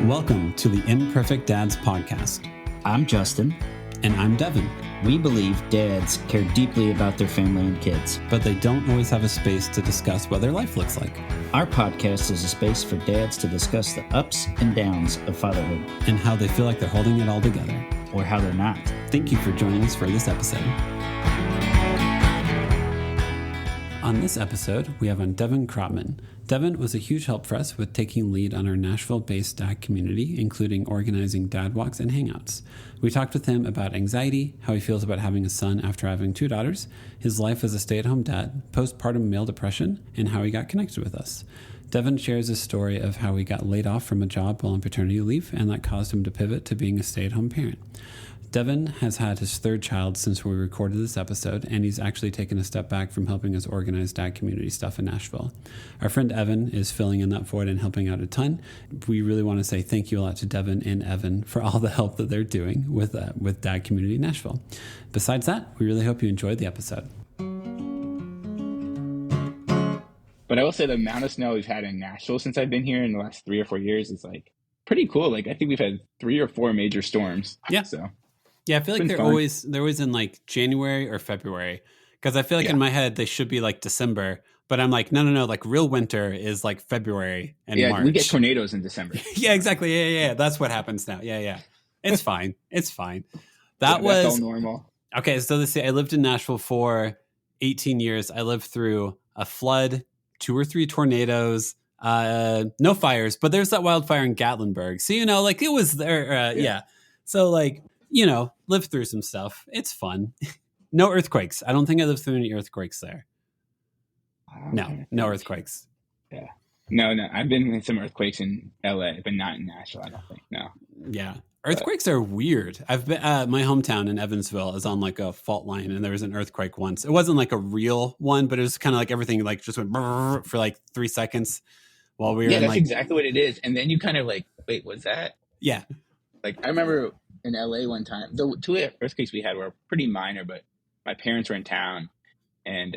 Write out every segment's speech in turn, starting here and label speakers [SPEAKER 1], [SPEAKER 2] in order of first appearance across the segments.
[SPEAKER 1] Welcome to the Imperfect Dads podcast.
[SPEAKER 2] I'm Justin.
[SPEAKER 1] And I'm Devin.
[SPEAKER 2] We believe dads care deeply about their family and kids,
[SPEAKER 1] but they don't always have a space to discuss what their life looks like.
[SPEAKER 2] Our podcast is a space for dads to discuss the ups and downs of fatherhood.
[SPEAKER 1] And how they feel like they're holding it all together.
[SPEAKER 2] Or how they're not.
[SPEAKER 1] Thank you for joining us for this episode. On this episode, we have on Devin Krotman. Devin was a huge help for us with taking lead on our Nashville-based dad community, including organizing dad walks and hangouts. We talked with him about anxiety, how he feels about having a son after having two daughters, his life as a stay-at-home dad, postpartum male depression, and how he got connected with us. Devin shares a story of how he got laid off from a job while on paternity leave, and that caused him to pivot to being a stay-at-home parent. Devin has had his third child since we recorded this episode, and he's actually taken a step back from helping us organize dad community stuff in Nashville. Our friend Evan is filling in that void and helping out a ton. We really want to say thank you a lot to Devin and Evan for all the help that they're doing with dad community in Nashville. Besides that, we really hope you enjoyed the episode.
[SPEAKER 3] But I will say the amount of snow we've had in Nashville since I've been here in the last 3 or 4 years is like pretty cool. Like I think we've had 3 or 4 major storms.
[SPEAKER 1] Yeah.
[SPEAKER 3] So.
[SPEAKER 1] Yeah, I feel like they're always in like January or February, because I feel like in my head they should be like December, but I'm like, no, like real winter is like February and March.
[SPEAKER 3] We get tornadoes in December.
[SPEAKER 1] Yeah, exactly. Yeah. That's what happens now. Yeah. It's fine. It's fine.
[SPEAKER 3] That's all normal.
[SPEAKER 1] Okay, so I lived in Nashville for 18 years. I lived through a flood, 2 or 3 tornadoes, no fires, but there's that wildfire in Gatlinburg. So, like it was there. Yeah. So like, lived through some stuff. It's fun. No earthquakes. I don't think I lived through any earthquakes there. No earthquakes.
[SPEAKER 3] Yeah. No. I've been in some earthquakes in LA, but not in Nashville, I don't think. No.
[SPEAKER 1] Yeah. Earthquakes are weird. I've been, my hometown in Evansville is on like a fault line, and there was an earthquake once. It wasn't like a real one, but it was kind of like everything like just went for like 3 seconds while we were
[SPEAKER 3] that's exactly what it is. And then you kind of like, wait, was that?
[SPEAKER 1] Yeah.
[SPEAKER 3] Like I remember in LA one time, the 2 earthquakes we had were pretty minor, but my parents were in town, and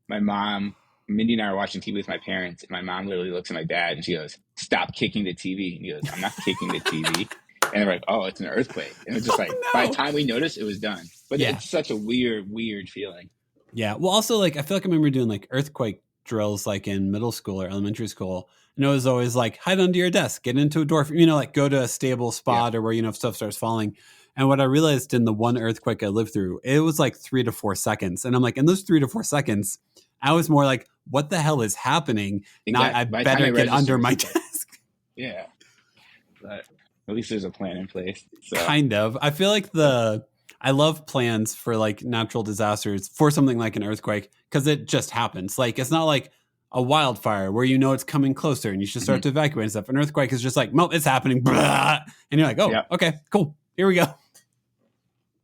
[SPEAKER 3] my mom, Mindy and I were watching TV with my parents, and my mom literally looks at my dad and she goes, "Stop kicking the TV." And he goes, "I'm not kicking the TV." And they're like, "Oh, it's an earthquake." And it's just like, by the time we noticed, it was done. But it's such a weird feeling.
[SPEAKER 1] Yeah. Well, also like, I feel like I remember doing like earthquake drills like in middle school or elementary school. And it was always like, hide under your desk, get into a door, like go to a stable spot or where, if stuff starts falling. And what I realized in the one earthquake I lived through, it was like 3 to 4 seconds. And I'm like, in those 3 to 4 seconds, I was more like, what the hell is happening? Exactly. Now I better get under my desk.
[SPEAKER 3] Yeah. But at least there's a plan in place. So.
[SPEAKER 1] Kind of. I feel like I love plans for like natural disasters for something like an earthquake, because it just happens. Like, it's not like a wildfire where it's coming closer and you should start to evacuate and stuff. An earthquake is just like, well, it's happening. Blah, and you're like, oh, okay, cool. Here we go.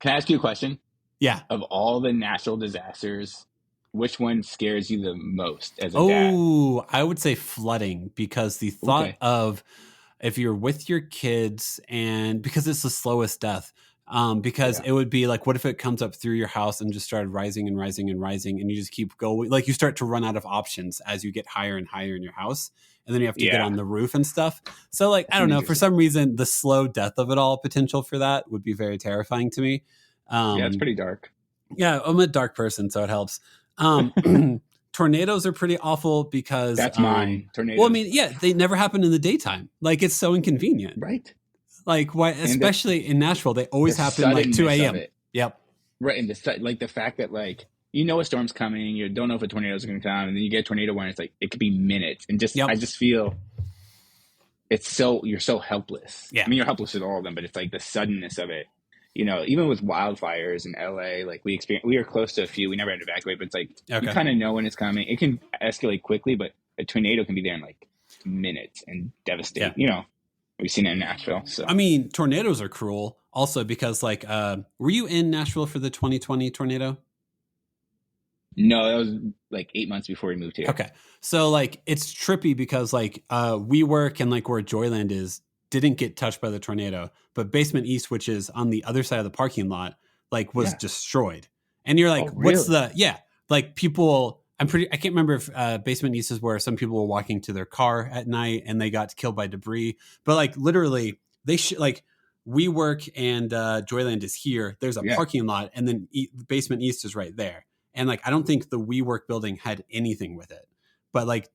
[SPEAKER 3] Can I ask you a question?
[SPEAKER 1] Yeah.
[SPEAKER 3] Of all the natural disasters, which one scares you the most as a dad?
[SPEAKER 1] Oh, I would say flooding, because the thought of if you're with your kids, and because it's the slowest death, because it would be like, what if it comes up through your house and just started rising and rising and rising, and you just keep going, like you start to run out of options as you get higher and higher in your house, and then you have to get on the roof and stuff. So like, I don't know, for some reason, the slow death of it all potential for that would be very terrifying to me.
[SPEAKER 3] It's pretty dark.
[SPEAKER 1] Yeah, I'm a dark person, so it helps. Tornadoes are pretty awful because
[SPEAKER 3] that's mine. Tornadoes.
[SPEAKER 1] Well, I mean, they never happen in the daytime. Like, it's so inconvenient.
[SPEAKER 3] Right.
[SPEAKER 1] Like, why? Especially in Nashville, they always happen like 2 a.m. Yep.
[SPEAKER 3] Right, and the fact that like a storm's coming, you don't know if a tornado's going to come, and then you get a tornado warning. It's like it could be minutes, and I just feel you're so helpless. Yeah, I mean, you're helpless with all of them, but it's like the suddenness of it. Even with wildfires in LA, like we were close to a few. We never had to evacuate, but it's like you kind of know when it's coming. It can escalate quickly, but a tornado can be there in like minutes and devastate.
[SPEAKER 1] Yeah.
[SPEAKER 3] We've seen it in Nashville. So
[SPEAKER 1] I mean, tornadoes are cruel also because like, were you in Nashville for the 2020 tornado?
[SPEAKER 3] No, that was like 8 months before we moved here.
[SPEAKER 1] Okay. So like, it's trippy because like, we work and like where Joyland is didn't get touched by the tornado, but Basement East, which is on the other side of the parking lot, like was destroyed. And you're like, what's like people I can't remember if basement east is where some people were walking to their car at night and they got killed by debris. But like literally, like WeWork and Joyland is here. There's a parking lot, and then basement east is right there. And like I don't think the WeWork building had anything with it, but like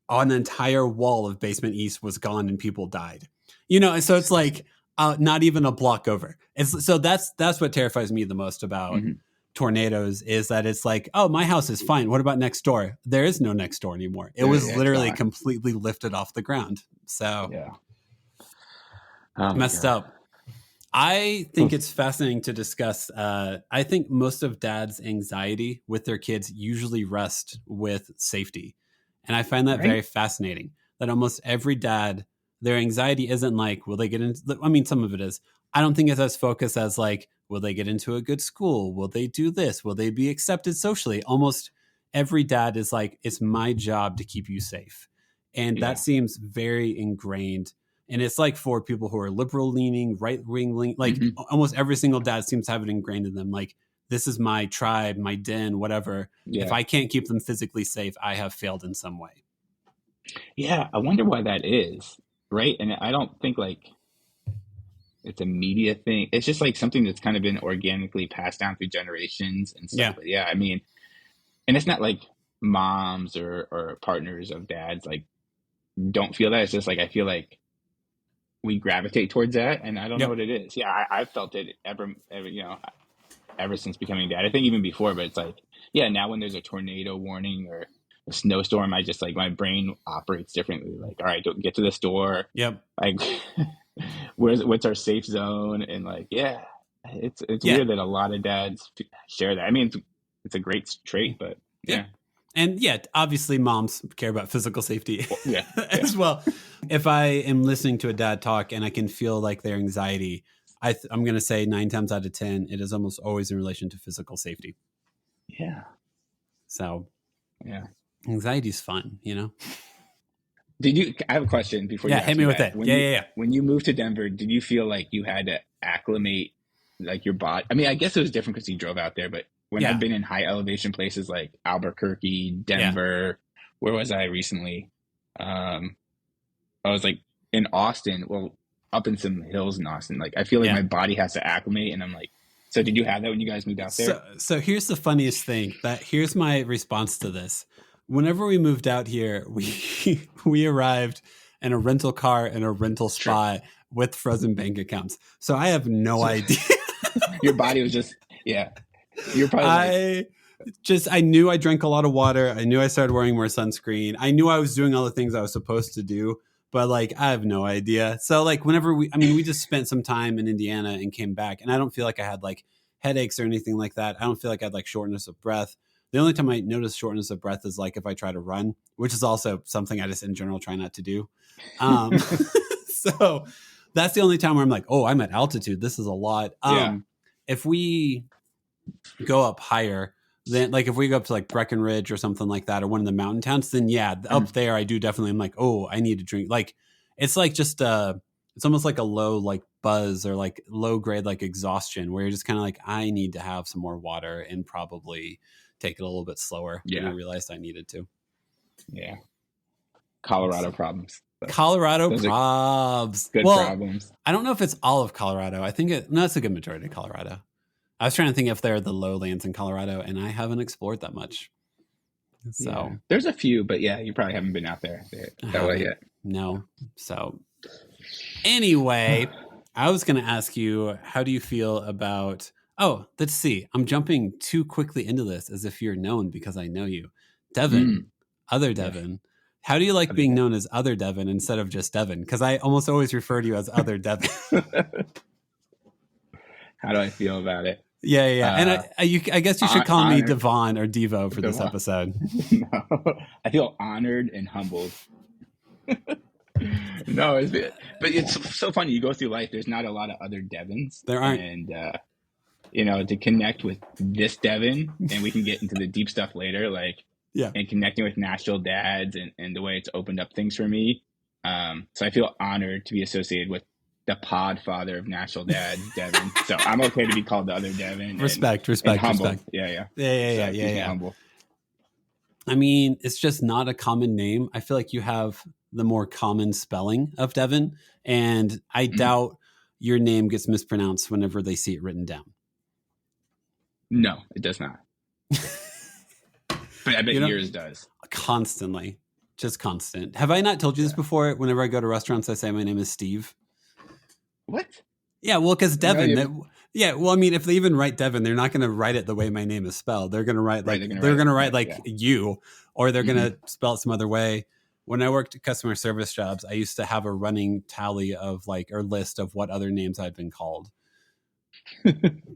[SPEAKER 1] an entire wall of basement east was gone and people died. And so it's like not even a block over. So that's what terrifies me the most about tornadoes, is that it's like, oh, my house is fine. What about next door? There is no next door anymore. It was literally completely lifted off the ground. So messed up. I think it's fascinating to discuss. I think most of dads' anxiety with their kids usually rests with safety. And I find that very fascinating, that almost every dad, their anxiety isn't like, will they get into, I mean, some of it is. I don't think it's as focused as like, will they get into a good school? Will they do this? Will they be accepted socially? Almost every dad is like, it's my job to keep you safe. And that seems very ingrained. And it's like for people who are liberal leaning, right wing leaning, like almost every single dad seems to have it ingrained in them. Like, this is my tribe, my den, whatever. Yeah. If I can't keep them physically safe, I have failed in some way.
[SPEAKER 3] Yeah, I wonder why that is, right? And I don't think like it's a media thing. It's just like something that's kind of been organically passed down through generations and stuff.
[SPEAKER 1] Yeah.
[SPEAKER 3] But I mean, and it's not like moms or partners of dads like don't feel that. It's just like I feel like we gravitate towards that, and I don't know what it is. Yeah, I've felt it ever since becoming a dad. I think even before, but it's like, now when there's a tornado warning or a snowstorm, I just like my brain operates differently. Like, all right, don't get to the store.
[SPEAKER 1] Yep.
[SPEAKER 3] Like, what's our safe zone? And like, it's weird that a lot of dads share that. I mean, it's a great trait, but
[SPEAKER 1] And obviously moms care about physical safety as well. If I am listening to a dad talk and I can feel like their anxiety, I'm going to say 9 times out of 10, it is almost always in relation to physical safety.
[SPEAKER 3] Yeah.
[SPEAKER 1] So, anxiety is fun,
[SPEAKER 3] I have a question before you
[SPEAKER 1] hit me with that.
[SPEAKER 3] When you moved to Denver, did you feel like you had to acclimate like your body? I mean, I guess it was different because you drove out there, but when I've been in high elevation places like Albuquerque, Denver, where was I recently? I was like in Austin, up in some hills in Austin. Like, I feel like my body has to acclimate, and I'm like, so did you have that when you guys moved out there?
[SPEAKER 1] So here's the funniest thing. Here's my response to this. Whenever we moved out here, we arrived in a rental car in a rental spot with frozen bank accounts. So I have no idea.
[SPEAKER 3] Your body was just, You're probably
[SPEAKER 1] I knew I drank a lot of water. I knew I started wearing more sunscreen. I knew I was doing all the things I was supposed to do, but like, I have no idea. So like whenever we just spent some time in Indiana and came back, and I don't feel like I had like headaches or anything like that. I don't feel like I had like shortness of breath. The only time I notice shortness of breath is like if I try to run, which is also something I just in general try not to do. So that's the only time where I'm like, oh, I'm at altitude. This is a lot. If we go up higher, then like if we go up to like Breckenridge or something like that, or one of the mountain towns, then up there I do definitely. I'm like, oh, I need to drink. Like it's like just it's almost like a low like buzz or like low grade like exhaustion, where you're just kind of like, I need to have some more water and probably take it a little bit slower. And I realized I needed to. Yeah.
[SPEAKER 3] Colorado problems.
[SPEAKER 1] Colorado probs.
[SPEAKER 3] Good problems.
[SPEAKER 1] I don't know if it's all of Colorado. I think it's a good majority of Colorado. I was trying to think if they're the lowlands in Colorado, and I haven't explored that much. So
[SPEAKER 3] there's a few, but you probably haven't been out there that way yet.
[SPEAKER 1] No. So anyway, I was going to ask you, how do you feel about, let's see. I'm jumping too quickly into this as if you're known because I know you. Devin, other Devin. How do you like being known as other Devin instead of just Devin? Because I almost always refer to you as other Devin.
[SPEAKER 3] How do I feel about it?
[SPEAKER 1] Yeah. And I guess you should call me Devon or Devo for this episode.
[SPEAKER 3] No, I feel honored and humbled. No, but it's so funny. You go through life, there's not a lot of other Devins.
[SPEAKER 1] There aren't.
[SPEAKER 3] And, to connect with this Devin, and we can get into the deep stuff later, like, and connecting with Nashville dads and the way it's opened up things for me. So I feel honored to be associated with the pod father of Nashville dads, Devin. So I'm okay to be called the other Devin.
[SPEAKER 1] Respect.
[SPEAKER 3] And humble.
[SPEAKER 1] Respect.
[SPEAKER 3] Yeah.
[SPEAKER 1] Yeah.
[SPEAKER 3] Humble.
[SPEAKER 1] I mean, it's just not a common name. I feel like you have the more common spelling of Devin, and I doubt your name gets mispronounced whenever they see it written down.
[SPEAKER 3] No, it does not. But I bet yours does.
[SPEAKER 1] Constantly. Just constant. Have I not told you this before? Whenever I go to restaurants, I say my name is Steve.
[SPEAKER 3] What?
[SPEAKER 1] Yeah, well, because Devin. Well, I mean, if they even write Devin, they're not going to write it the way my name is spelled. They're going to write like you, or they're going to spell it some other way. When I worked at customer service jobs, I used to have a running tally of or list of what other names I'd been called.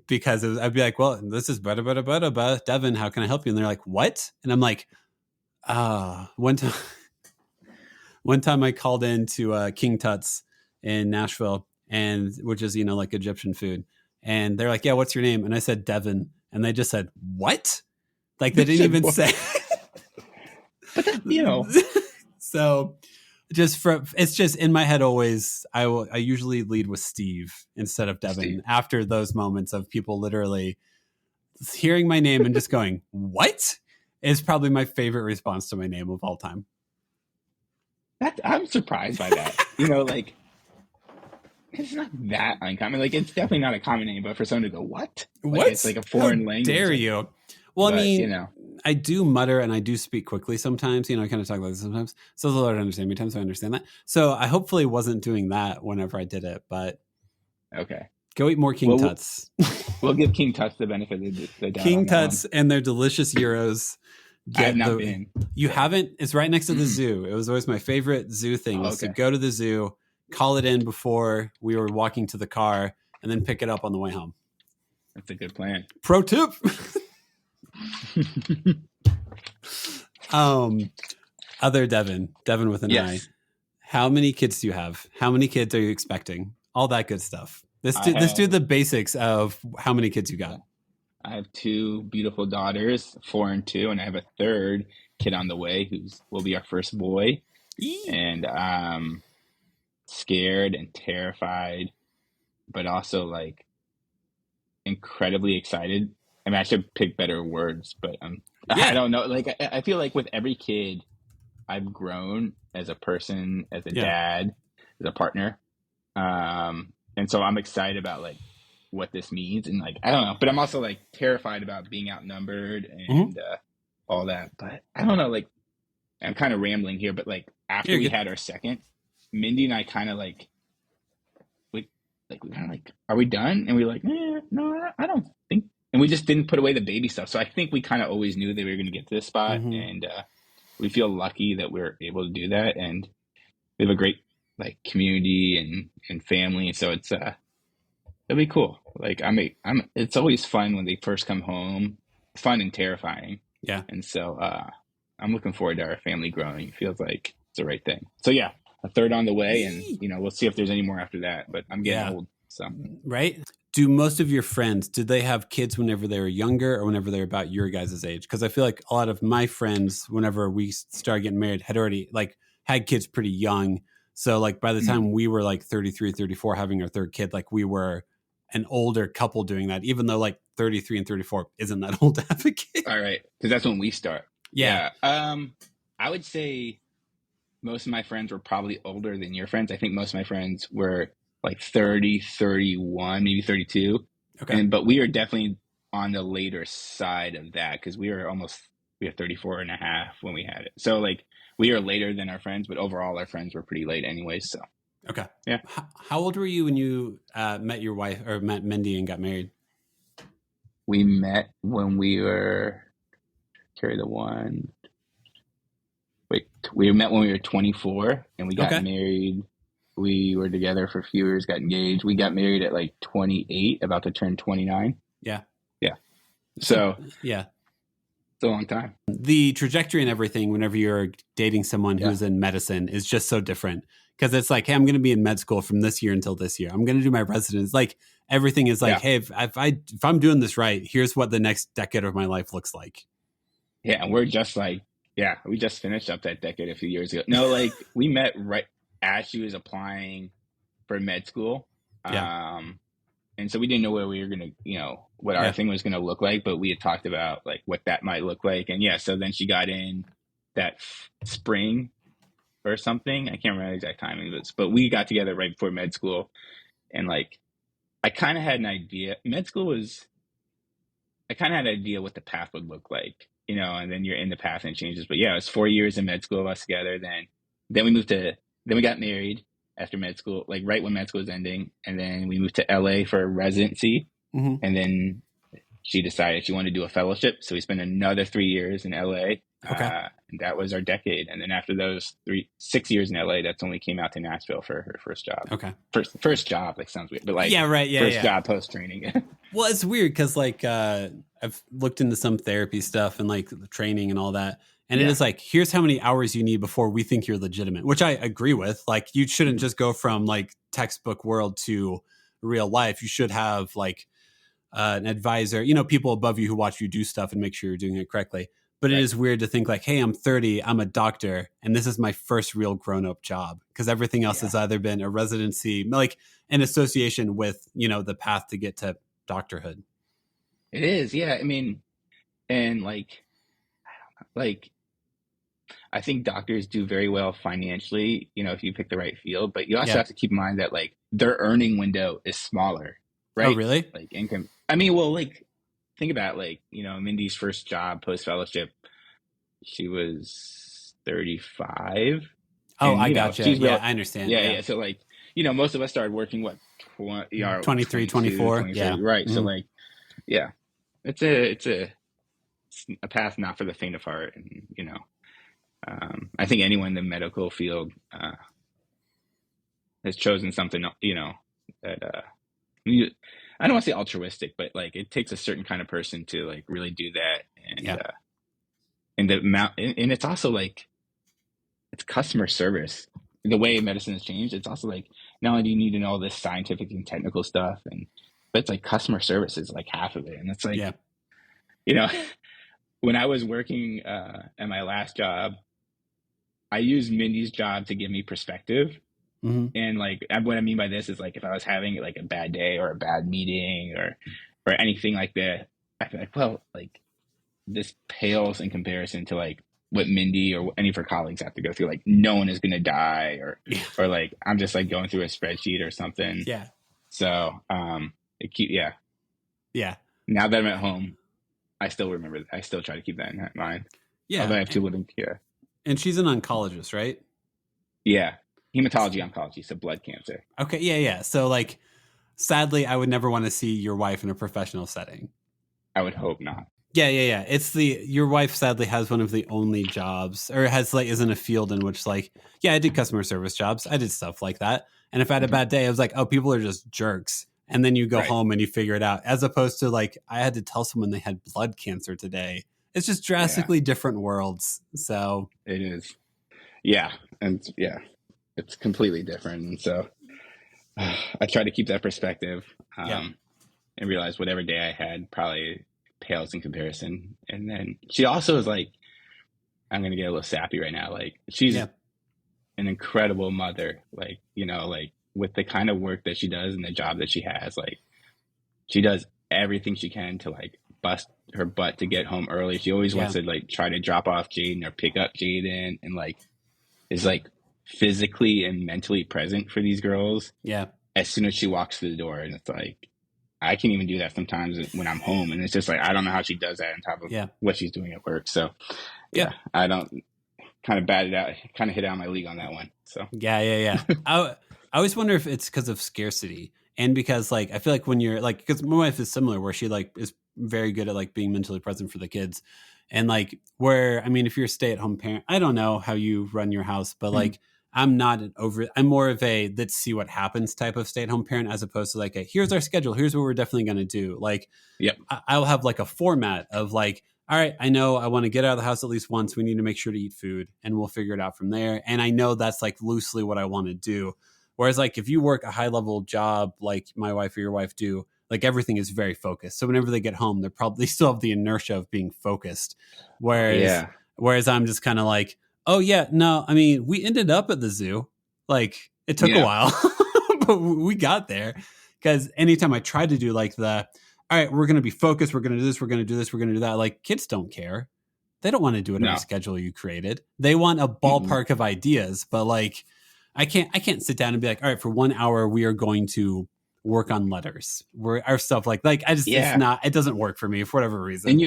[SPEAKER 1] Because I'd be like, well, this is Devin. How can I help you? And they're like, what? And I'm like, one time I called into King Tut's in Nashville, and which is like Egyptian food, and they're like, yeah, what's your name? And I said Devin, and they just said, what? Like they didn't even say.
[SPEAKER 3] But
[SPEAKER 1] So it's just in my head always. I usually lead with Steve instead of Devin. Steve. After those moments of people literally hearing my name and just going, what? Is probably my favorite response to my name of all time.
[SPEAKER 3] I'm surprised by that. It's not that uncommon. Like, it's definitely not a common name, but for someone to go, what?
[SPEAKER 1] What?
[SPEAKER 3] It's like a foreign language.
[SPEAKER 1] Dare you? Well, but, I mean, I do mutter and I do speak quickly sometimes. I kind of talk like this sometimes. So the Lord understand me times, so I understand that. So I hopefully wasn't doing that whenever I did it, but
[SPEAKER 3] okay.
[SPEAKER 1] Go eat more King Tuts.
[SPEAKER 3] We'll give King Tuts the benefit of the doubt.
[SPEAKER 1] King Tuts and their delicious gyros.
[SPEAKER 3] I have not been.
[SPEAKER 1] You haven't? It's right next to the zoo. It was always my favorite zoo thing was to go to the zoo, call it in before we were walking to the car, and then pick it up on the way home.
[SPEAKER 3] That's a good plan.
[SPEAKER 1] Pro tip. Other Devin with an I. How many kids do you have? How many kids are you expecting? All that good stuff. Let's do the basics of how many kids you got.
[SPEAKER 3] I have 2 beautiful daughters, 4 and 2, and I have a 3rd kid on the way will be our first boy. And I'm scared and terrified, but also like incredibly excited. I mean, I should pick better words, but I don't know. Like, I feel like with every kid, I've grown as a person, as a dad, as a partner. And so I'm excited about like what this means, and like I don't know, but I'm also like terrified about being outnumbered and all that. But I don't know, like I'm kind of rambling here, but like after we had our second, Mindy and I kind of like we kind of like, are we done? And we were like, no, I don't think. And we just didn't put away the baby stuff. So I think we kind of always knew that we were going to get to this spot, and we feel lucky that we're able to do that, and we have a great like community and family, and so it's it'll be cool. Like it's always fun when they first come home, fun and terrifying. Yeah. And so I'm looking forward to our family growing. It feels like it's the right thing. So yeah, a 3rd on the way, and we'll see if there's any more after that. But I'm getting old, so
[SPEAKER 1] right. Do most of your friends, did they have kids whenever they were younger or whenever they were about your guys' age? Because I feel like a lot of my friends, whenever we started getting married, had already like had kids pretty young. So like by the time we were like 33, 34, having our 3rd kid, like we were an older couple doing that, even though like 33 and 34 isn't that old to have a kid.
[SPEAKER 3] All right. Because that's when we start.
[SPEAKER 1] Yeah.
[SPEAKER 3] I would say most of my friends were probably older than your friends. I think most of my friends were like 30, 31, maybe 32. Okay. But we are definitely on the later side of that because we were 34 and a half when we had it. So like we are later than our friends, but overall our friends were pretty late anyways. So.
[SPEAKER 1] Okay.
[SPEAKER 3] Yeah.
[SPEAKER 1] How old were you when you met your wife or met Mindy and got married?
[SPEAKER 3] We met when we were carry the one. Wait, we met when we were 24 and we got married. We were together for a few years, got engaged. We got married at like 28, about to turn 29.
[SPEAKER 1] Yeah.
[SPEAKER 3] Yeah. So
[SPEAKER 1] yeah.
[SPEAKER 3] It's a long time.
[SPEAKER 1] The trajectory and everything whenever you're dating someone who's in medicine is just so different. Because it's like, hey, I'm going to be in med school from this year until this year. I'm going to do my residence. Like everything is like, hey, if I'm doing this right, here's what the next decade of my life looks like.
[SPEAKER 3] Yeah, and we're just like, we just finished up that decade a few years ago. No, like we met right as she was applying for med school. And And so we didn't know where we were going to, what our thing was going to look like, but we had talked about like what that might look like. And so then she got in that spring or something. I can't remember the exact timing of this, but we got together right before med school. And like, I kind of had an idea. I kind of had an idea what the path would look like, and then you're in the path and it changes. But yeah, it was 4 years in med school of us together. Then we got married after med school, like right when med school was ending. And then we moved to LA for a residency.
[SPEAKER 1] Mm-hmm.
[SPEAKER 3] And then she decided she wanted to do a fellowship. So we spent another 3 years in LA.
[SPEAKER 1] Okay.
[SPEAKER 3] And that was our decade. And then after those 6 years in LA, that's when we came out to Nashville for her first job.
[SPEAKER 1] Okay.
[SPEAKER 3] First job, like sounds weird, but like first job post training.
[SPEAKER 1] Well, it's weird because like I've looked into some therapy stuff and like the training and all that. And it is like, here's how many hours you need before we think you're legitimate, which I agree with. Like you shouldn't just go from like textbook world to real life. You should have like an advisor, people above you who watch you do stuff and make sure you're doing it correctly. But it is weird to think like, hey, I'm 30, I'm a doctor, and this is my first real grown-up job because everything else has either been a residency, like an association with, the path to get to doctorhood.
[SPEAKER 3] It is, yeah. I mean, and like, I think doctors do very well financially, if you pick the right field, but you also have to keep in mind that like their earning window is smaller, right?
[SPEAKER 1] Oh, really?
[SPEAKER 3] Like income. I mean, well, like think about like, Mindy's first job post fellowship, she was 35.
[SPEAKER 1] Oh, I gotcha. Yeah, I understand.
[SPEAKER 3] Yeah. So like, most of us started working
[SPEAKER 1] 23, 24. Yeah.
[SPEAKER 3] Right. Mm-hmm. So like, yeah, it's a path not for the faint of heart. And, I think anyone in the medical field has chosen something, that I don't want to say altruistic, but like it takes a certain kind of person to like really do that. And the amount, and it's also like it's customer service. The way medicine has changed, it's also like not only do you need to know all this scientific and technical stuff, but it's like customer service is like half of it. And it's like, when I was working at my last job, I used Mindy's job to give me perspective.
[SPEAKER 1] Mm-hmm.
[SPEAKER 3] And like what I mean by this is like if I was having like a bad day or a bad meeting or anything like that, I feel like, well, like this pales in comparison to like what Mindy or any of her colleagues have to go through. Like no one is going to die or like I'm just like going through a spreadsheet or something.
[SPEAKER 1] Yeah.
[SPEAKER 3] So yeah. Now that I'm at home, I still remember. I still try to keep that in mind.
[SPEAKER 1] Yeah.
[SPEAKER 3] Although I have two living here.
[SPEAKER 1] And she's an oncologist, right?
[SPEAKER 3] Yeah. Hematology oncology, so blood cancer.
[SPEAKER 1] Okay. Yeah. So like, sadly, I would never want to see your wife in a professional setting.
[SPEAKER 3] I would hope not.
[SPEAKER 1] Yeah. It's your wife sadly has one of the only jobs or is in a field in which like, I did customer service jobs. I did stuff like that. And if I had a bad day, I was like, oh, people are just jerks. And then you go home and you figure it out as opposed to like, I had to tell someone they had blood cancer today. It's just drastically different worlds. So
[SPEAKER 3] it is. Yeah. And it's completely different. And so I try to keep that perspective and realize whatever day I had probably pales in comparison. And then she also is like, I'm going to get a little sappy right now. Like she's an incredible mother, like, like with the kind of work that she does and the job that she has, like she does everything she can to like bust her butt to get home early. She always wants to like try to drop off Jaden or pick up Jaden and like is like physically and mentally present for these girls.
[SPEAKER 1] Yeah.
[SPEAKER 3] As soon as she walks through the door, and it's like I can't even do that sometimes when I'm home, and it's just like I don't know how she does that on top of what she's doing at work. So I don't kind of bat it out, kind of hit out my league on that one. So
[SPEAKER 1] yeah. I always wonder if it's because of scarcity and because like I feel like when you're like because my wife is similar where she like is very good at like being mentally present for the kids. And like where, I mean, if you're a stay-at-home parent, I don't know how you run your house, but like I'm more of a let's see what happens type of stay-at-home parent as opposed to like here's our schedule, here's what we're definitely going to do. Like I'll have like a format of like, all right, I know I want to get out of the house at least once. We need to make sure to eat food and we'll figure it out from there. And I know that's like loosely what I want to do. Whereas like if you work a high level job like my wife or your wife do, like everything is very focused. So whenever they get home, they still have the inertia of being focused. Whereas I'm just kind of like, oh yeah, no, I mean, we ended up at the zoo. Like it took a while, but we got there. because anytime I try to do like all right, we're going to be focused, we're going to do this, we're going to do this, we're going to do that. Like kids don't care. They don't want to do whatever
[SPEAKER 3] No.
[SPEAKER 1] schedule you created. They want a ballpark of ideas, but like I can't sit down and be like, all right, for 1 hour, we are going to work on letters. Our stuff like I just, it doesn't work for me for whatever reason.
[SPEAKER 3] And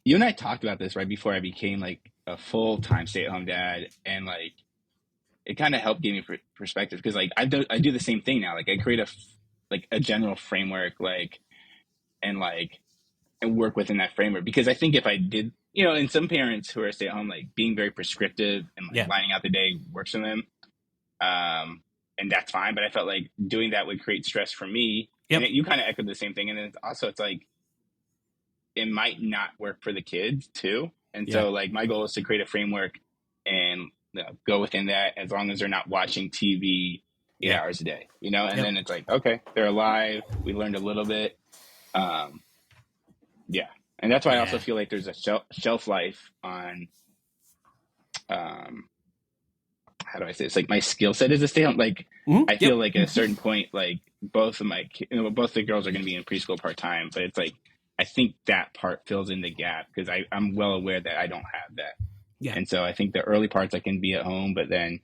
[SPEAKER 3] you and I talked about this right before I became like a full-time stay-at-home dad. And like, it kind of helped give me perspective because like I do the same thing now. Like I create a general framework, and work within that framework. Because I think if I did, and some parents who are stay-at-home, like being very prescriptive and lining out the day works for them. And that's fine. But I felt like doing that would create stress for me. Yep. And you kind of echoed the same thing. And then also it's like, it might not work for the kids too. And so like my goal is to create a framework and go within that as long as they're not watching TV 8 hours a day, and then it's like, okay, they're alive. We learned a little bit. And that's why I also feel like there's a shelf life on, how do I say it's like my skill set is a stay home. Like I feel like at a certain point, like both the girls are going to be in preschool part-time, but it's like, I think that part fills in the gap because I'm well aware that I don't have that. Yeah. And so I think the early parts I can be at home, but then,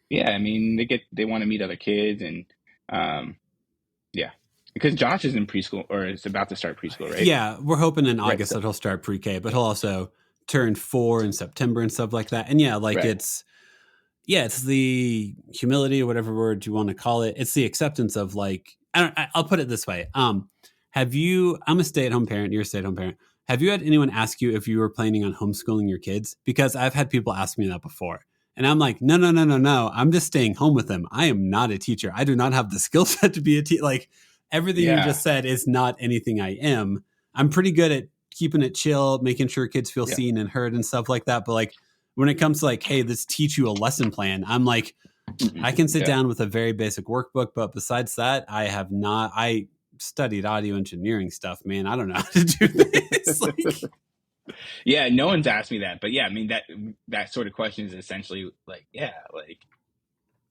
[SPEAKER 3] I mean, they want to meet other kids and, because Josh is in preschool or is about to start preschool, right?
[SPEAKER 1] Yeah. We're hoping in August that he'll start pre-K, but he'll also turn 4 in September and stuff like that. And it's the humility or whatever word you want to call it. It's the acceptance of like, I'll put it this way. I'm a stay-at-home parent. You're a stay-at-home parent. Have you had anyone ask you if you were planning on homeschooling your kids? Because I've had people ask me that before. And I'm like, no. I'm just staying home with them. I am not a teacher. I do not have the skill set to be a teacher. Like everything you just said is not anything I am. I'm pretty good at keeping it chill, making sure kids feel seen and heard and stuff like that. But like when it comes to like, hey, let's teach you a lesson plan, I'm like, I can sit down with a very basic workbook. But besides that, I studied audio engineering stuff, man. I don't know how to do this.
[SPEAKER 3] No one's asked me that, but I mean that sort of question is essentially like, like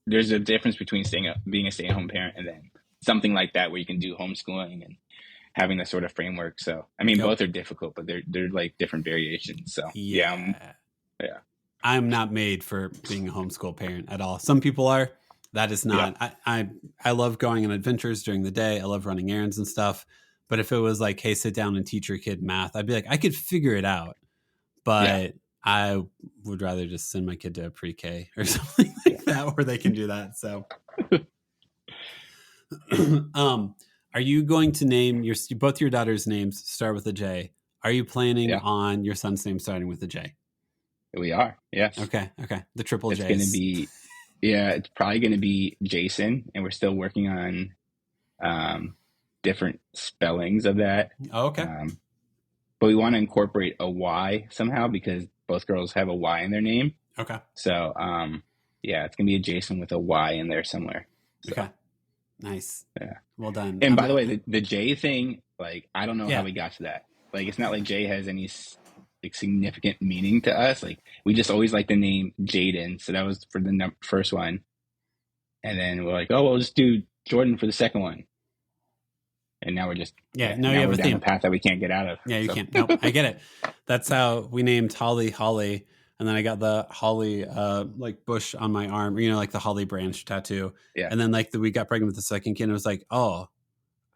[SPEAKER 3] there's a difference between being a stay-at-home parent and then something like that where you can do homeschooling and having that sort of framework. So I mean, both are difficult, but they're like different variations. So
[SPEAKER 1] I'm not made for being a homeschool parent at all. Some people are. That is not. I love going on adventures during the day. I love running errands and stuff. But if it was like, hey, sit down and teach your kid math, I'd be like, I could figure it out. But I would rather just send my kid to a pre-K or something like that where they can do that. So are you going to name both your daughter's names start with a J? Are you planning on your son's name starting with a J?
[SPEAKER 3] We are. Yes.
[SPEAKER 1] Okay. The triple J's.
[SPEAKER 3] It's going to be, it's probably going to be Jason, and we're still working on different spellings of that.
[SPEAKER 1] Oh, okay.
[SPEAKER 3] But we want to incorporate a Y somehow because both girls have a Y in their name.
[SPEAKER 1] Okay.
[SPEAKER 3] So, it's going to be a Jason with a Y in there somewhere. So,
[SPEAKER 1] okay. Nice.
[SPEAKER 3] Yeah.
[SPEAKER 1] Well done.
[SPEAKER 3] And by the way, the J thing, like, I don't know how we got to that. Like, it's not like J has any like significant meaning to us. Like, we just always like the name Jaden. So that was for the first one. And then we're like, oh, we'll just do Jordan for the second one. And now we're just
[SPEAKER 1] now you have
[SPEAKER 3] we're
[SPEAKER 1] a
[SPEAKER 3] down
[SPEAKER 1] theme.
[SPEAKER 3] a path that we can't get out of.
[SPEAKER 1] Yeah, you can't. No, I get it. That's how we named Holly, and then I got the Holly like bush on my arm, like the holly branch tattoo. Yeah. And then like we got pregnant with the second kid, and it was like, oh,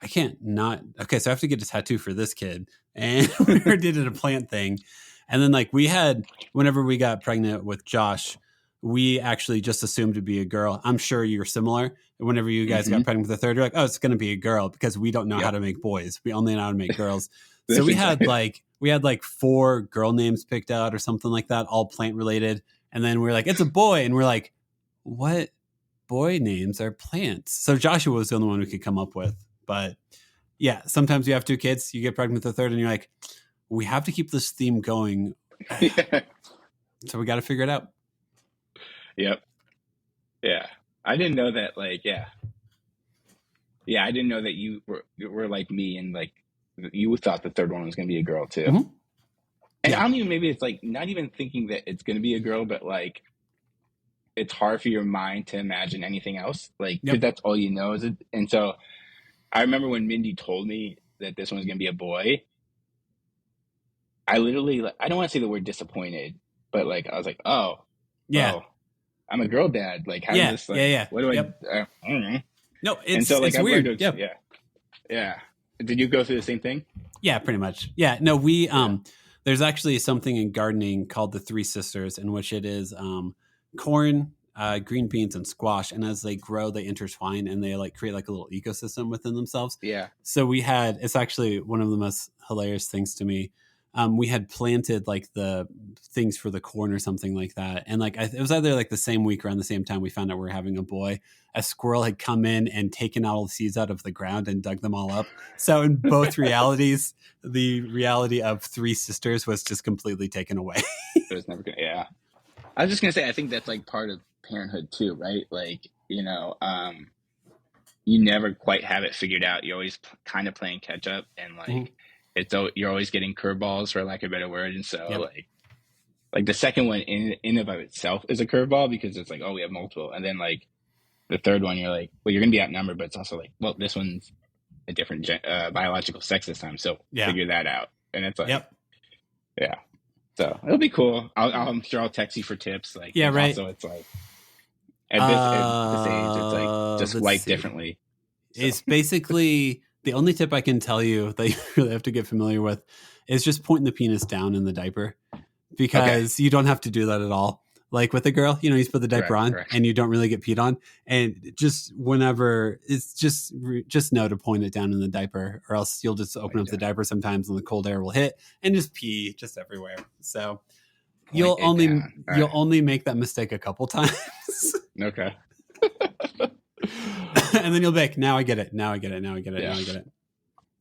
[SPEAKER 1] I can't not. Okay, so I have to get a tattoo for this kid, and we did it a plant thing, and then like we had whenever we got pregnant with Josh, we actually just assumed to be a girl. I'm sure you're similar. Whenever you guys got pregnant with the third, you're like, oh, it's going to be a girl because we don't know how to make boys. We only know how to make girls. So we had like 4 girl names picked out or something like that, all plant related. And then we're like, it's a boy. And we're like, what boy names are plants? So Joshua was the only one we could come up with. But yeah, sometimes you have 2 kids, you get pregnant with the third and you're like, we have to keep this theme going. So we got to figure it out.
[SPEAKER 3] Yep. Yeah. I didn't know that, like, I didn't know that you were like me and like you thought the third one was going to be a girl too. Mm-hmm. And I don't even, maybe it's like not even thinking that it's going to be a girl, but like it's hard for your mind to imagine anything else. Like, 'cause that's all you know is it. And so I remember when Mindy told me that this one was going to be a boy, I literally, like, I don't want to say the word disappointed, but like, I was like, oh,
[SPEAKER 1] Yeah.
[SPEAKER 3] I'm a girl dad. Like, how does
[SPEAKER 1] Yeah.
[SPEAKER 3] this,
[SPEAKER 1] Yeah.
[SPEAKER 3] like,
[SPEAKER 1] Yeah.
[SPEAKER 3] what do
[SPEAKER 1] Yep.
[SPEAKER 3] I don't know.
[SPEAKER 1] No,
[SPEAKER 3] And so like,
[SPEAKER 1] it's
[SPEAKER 3] I've learned
[SPEAKER 1] weird.
[SPEAKER 3] to,
[SPEAKER 1] Yep.
[SPEAKER 3] yeah. Yeah. Did you go through the same thing?
[SPEAKER 1] Yeah, pretty much. Yeah. No, we there's actually something in gardening called the Three Sisters, in which it is corn, green beans, and squash. And as they grow, they intertwine and they like create like a little ecosystem within themselves.
[SPEAKER 3] Yeah.
[SPEAKER 1] So it's actually one of the most hilarious things to me. We had planted like the things for the corn or something like that. And like, it was either like the same week around the same time we found out we were having a boy, a squirrel had come in and taken all the seeds out of the ground and dug them all up. So in both realities, the reality of Three Sisters was just completely taken away.
[SPEAKER 3] It was never gonna, yeah. I was just gonna say, I think that's like part of parenthood too, right? Like, you never quite have it figured out. You're always kind of playing catch up, and like you're always getting curveballs, for lack of a better word. And so like the second one in of itself is a curveball, because it's like, oh, we have multiple, and then like the third one, you're like, well, you're gonna be outnumbered, but it's also like, well, this one's a different biological sex this time, so figure that out. And it's like, yeah. So it'll be cool. I'm sure I'll text you for tips. Like,
[SPEAKER 1] right.
[SPEAKER 3] Also, it's like at this age, it's like just life differently.
[SPEAKER 1] So. It's basically the only tip I can tell you that you really have to get familiar with is just pointing the penis down in the diaper, because you don't have to do that at all. Like with a girl, you just put the diaper on and you don't really get peed on. And just whenever it's just know to point it down in the diaper, or else you'll just open up the diaper sometimes and the cold air will hit and just pee just everywhere. So you'll only make that mistake a couple times.
[SPEAKER 3] Okay.
[SPEAKER 1] And then you'll be like, now I get it. Now I get it. Now I get it. Now I get it.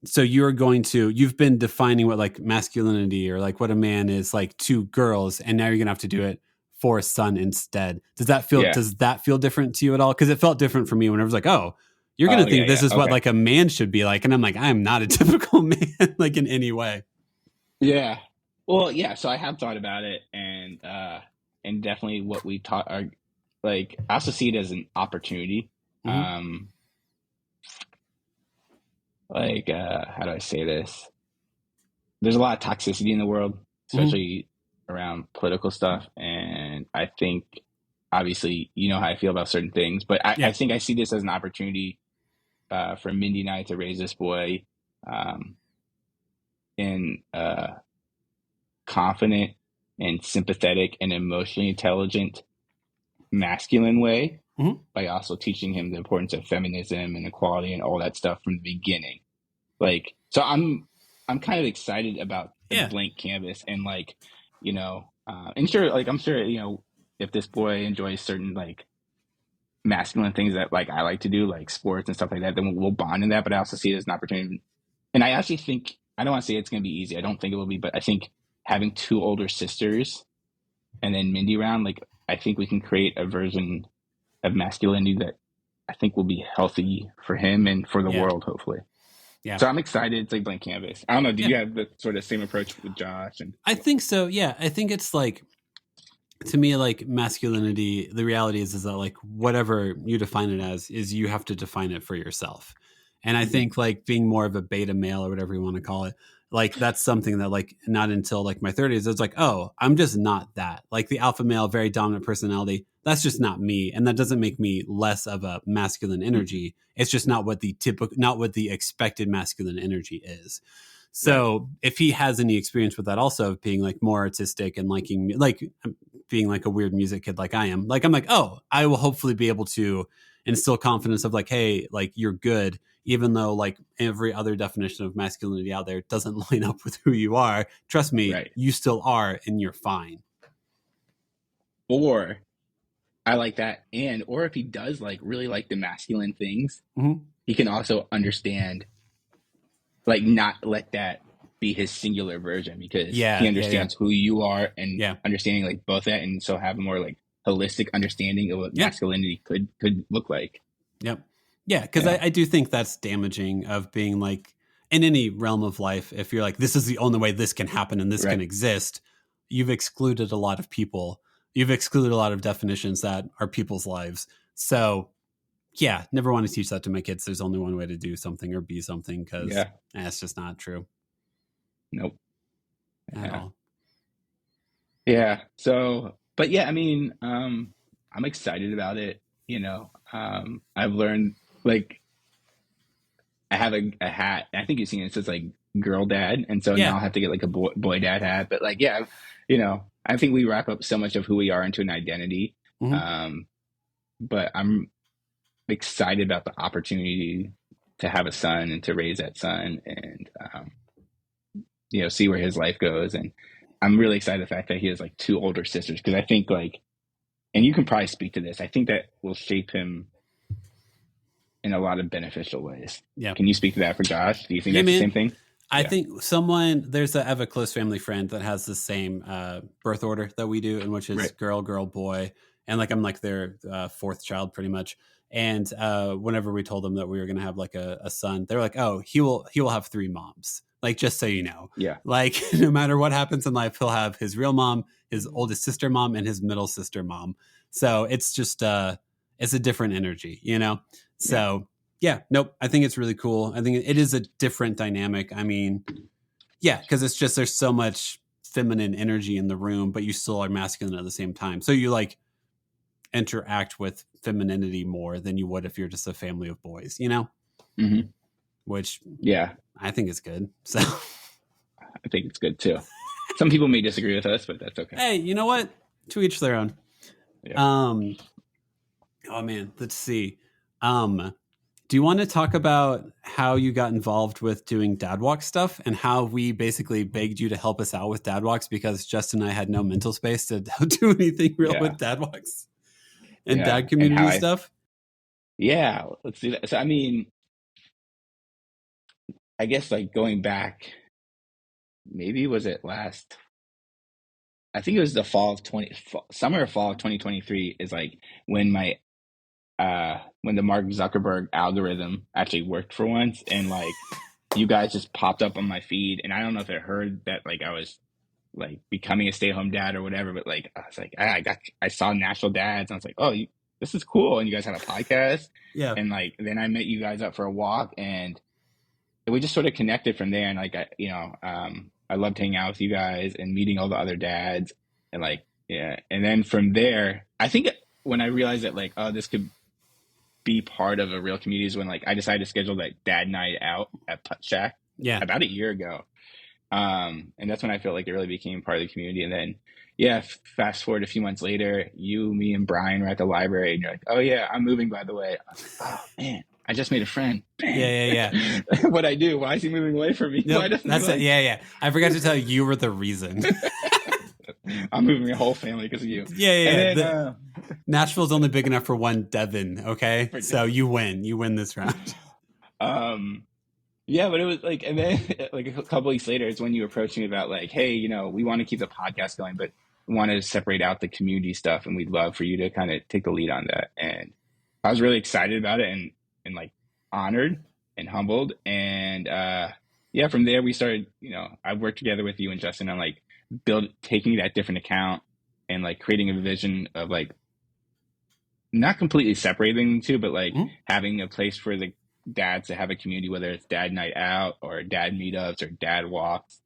[SPEAKER 1] So you've been defining what like masculinity or like what a man is like to girls, and now you're going to have to do it for a son instead. Does that feel different to you at all? Because it felt different for me when I was like, oh, you're going to think this is what like a man should be like. And I'm like, I am not a typical man, like in any way.
[SPEAKER 3] Yeah. Well, yeah. So I have thought about it, and definitely what we taught are like, I also see it as an opportunity. Like, how do I say this? There's a lot of toxicity in the world, especially around political stuff. And I think, obviously, you know how I feel about certain things, but I think I see this as an opportunity for Mindy and I to raise this boy in a confident and sympathetic and emotionally intelligent masculine way, by also teaching him the importance of feminism and equality and all that stuff from the beginning. Like, so I'm kind of excited about the blank canvas, and like, and sure, like, I'm sure, if this boy enjoys certain like masculine things that like I like to do, like sports and stuff like that, then we'll bond in that. But I also see it as an opportunity. And I actually think, I don't want to say it's going to be easy. I don't think it will be, but I think having two older sisters and then Mindy around, like, I think we can create a version of masculinity that I think will be healthy for him and for the world, hopefully. Yeah. So I'm excited. It's like blank canvas. I don't know. Do you have the sort of same approach with Josh?
[SPEAKER 1] I think so. Yeah. I think it's like, to me, like masculinity, the reality is that like whatever you define it as is you have to define it for yourself. And I think like being more of a beta male or whatever you want to call it, like that's something that like not until like my 30s, it's like, oh, I'm just not that. Like the alpha male, very dominant personality, that's just not me. And that doesn't make me less of a masculine energy. It's just not what the expected masculine energy is. So if he has any experience with that also, of being like more artistic and liking, like being like a weird music kid like I am, like I'm like, oh, I will hopefully be able to instill confidence of like, hey, like you're good, even though like every other definition of masculinity out there doesn't line up with who you are. Trust me, you still are, and you're fine.
[SPEAKER 3] Or I like that. Or if he does like really like the masculine things, he can also understand, like not let that be his singular version, because he understands who you are and understanding like both that, and so have a more like holistic understanding of what masculinity could look like.
[SPEAKER 1] Yep. Yeah, because I do think that's damaging of being like in any realm of life. If you're like, this is the only way this can happen and this can exist, you've excluded a lot of people. You've excluded a lot of definitions that are people's lives. So yeah, never want to teach that to my kids. There's only one way to do something or be something, because
[SPEAKER 3] Yeah.
[SPEAKER 1] it's just not true
[SPEAKER 3] Nope.
[SPEAKER 1] at
[SPEAKER 3] Yeah.
[SPEAKER 1] all.
[SPEAKER 3] Yeah. So, but yeah, I mean, I'm excited about it. You know, I've learned, like, I have a hat. I think you've seen it. It says like girl dad, and so now
[SPEAKER 1] Yeah.
[SPEAKER 3] I'll have to get like a boy dad hat. But like, yeah, you know, I think we wrap up so much of who we are into an identity.
[SPEAKER 1] Mhm.
[SPEAKER 3] But I'm excited about the opportunity to have a son and to raise that son, and you know, see where his life goes. And I'm really excited the fact that he has like two older sisters, because I think like, and you can probably speak to this, I think that will shape him in a lot of beneficial ways.
[SPEAKER 1] Yeah.
[SPEAKER 3] Can you speak to that for Josh? Do you think
[SPEAKER 1] Yeah,
[SPEAKER 3] that's
[SPEAKER 1] man.
[SPEAKER 3] the same thing?
[SPEAKER 1] I
[SPEAKER 3] Yeah.
[SPEAKER 1] think I have a close family friend that has the same birth order that we do, and which is
[SPEAKER 3] Right.
[SPEAKER 1] girl, girl, boy. And like, I'm like their fourth child pretty much. And whenever we told them that we were going to have like a son, they're like, oh, he will have three moms. Like, just so you know,
[SPEAKER 3] Yeah.
[SPEAKER 1] like no matter what happens in life, he'll have his real mom, his oldest sister mom, and his middle sister mom. So it's just it's a different energy, you know? So yeah, nope. I think it's really cool. I think it is a different dynamic. I mean, yeah, because it's just, there's so much feminine energy in the room, but you still are masculine at the same time. So you like interact with femininity more than you would if you're just a family of boys, you know?
[SPEAKER 3] Mm-hmm.
[SPEAKER 1] Which
[SPEAKER 3] Yeah,
[SPEAKER 1] I think is good. So
[SPEAKER 3] I think it's good too. Some people may disagree with us, but that's okay.
[SPEAKER 1] hey, you know what? To each their own.
[SPEAKER 3] Yeah.
[SPEAKER 1] Oh man, let's see. Do you want to talk about how you got involved with doing dad walk stuff, and how we basically begged you to help us out with dad walks because Justin and I had no mental space to do anything real with dad walks and dad community stuff?
[SPEAKER 3] Yeah, let's do that. So, I mean, I guess like going back, maybe was it last, I think it was the summer or fall of 2023 is like when when the Mark Zuckerberg algorithm actually worked for once, and like you guys just popped up on my feed, and I don't know if it heard that like I was like becoming a stay-at-home dad or whatever, but like I was like, I saw Nashville Dads, and I was like, oh, this is cool, and you guys had a podcast,
[SPEAKER 1] Yeah.
[SPEAKER 3] and like then I met you guys up for a walk, and we just sort of connected from there, and like I loved hanging out with you guys and meeting all the other dads, and like and then from there, I think when I realized that like, oh, this could be part of a real community is when like I decided to schedule that dad night out at Putt Shack about a year ago. And that's when I felt like it really became part of the community. And then, fast forward a few months later, you, me, and Brian were at the library, and you're like, oh yeah, I'm moving, by the way. I was like, oh man, I just made a friend.
[SPEAKER 1] Yeah.
[SPEAKER 3] What'd I do? Why is he moving away from me?
[SPEAKER 1] Nope, that's it. Yeah. I forgot to tell you, you were the reason.
[SPEAKER 3] I'm moving my whole family because of you.
[SPEAKER 1] Yeah. Then, Nashville's only big enough for one Devin. Okay, so you win this round.
[SPEAKER 3] Yeah, but it was like, and then like a couple weeks later, it's when you approached me about like, hey, you know, we want to keep the podcast going, but we want to separate out the community stuff, and we'd love for you to kind of take the lead on that. And I was really excited about it, and like honored and humbled. And from there we started. You know, I worked together with you and Justin on like taking that different account and like creating a vision of like not completely separating the two, but like having a place for the dads to have a community, whether it's dad night out or dad meetups or dad walks,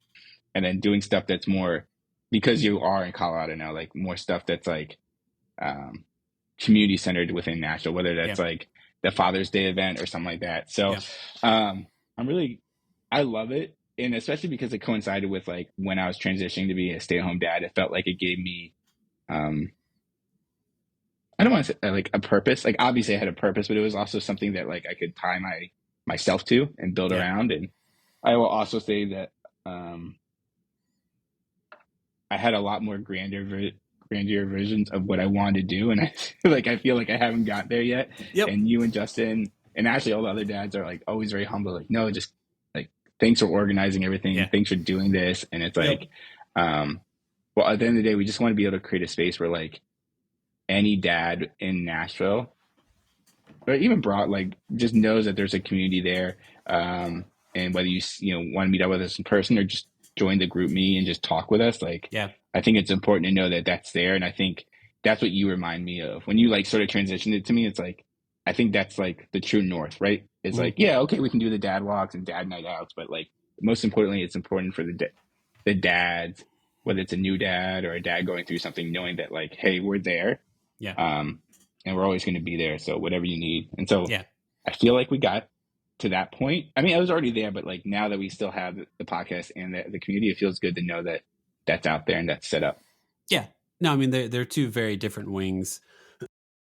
[SPEAKER 3] and then doing stuff that's more, because you are in Colorado now, like more stuff that's like community centered within Nashville, whether that's like the Father's Day event or something like that. So I love it. And especially because it coincided with like when I was transitioning to be a stay-at-home dad, it felt like it gave me I don't want to say like a purpose. Like obviously I had a purpose, but it was also something that like I could tie myself to and build around. And I will also say that I had a lot more grandeur visions of what I wanted to do, and I feel like I haven't got there yet. And you and Justin and actually all the other dads are like always very humble. Like, no, just like thanks for organizing everything. Thanks for doing this. And it's like, well, at the end of the day, we just want to be able to create a space where like any dad in Nashville or even broad, like just knows that there's a community there. And whether you want to meet up with us in person or just join the group me and just talk with us, like, I think it's important to know that that's there. And I think that's what you remind me of when you like sort of transitioned it to me. It's like, I think that's like the true north, right? It's like, yeah, okay, we can do the dad walks and dad night outs, but like most importantly, it's important for the dads, whether it's a new dad or a dad going through something, knowing that like, hey, we're there,
[SPEAKER 1] Yeah.
[SPEAKER 3] and we're always going to be there. So whatever you need. And so
[SPEAKER 1] Yeah.
[SPEAKER 3] I feel like we got to that point. I mean, I was already there, but like now that we still have the podcast and the community, it feels good to know that that's out there and that's set up.
[SPEAKER 1] Yeah. No, I mean, they're two very different wings.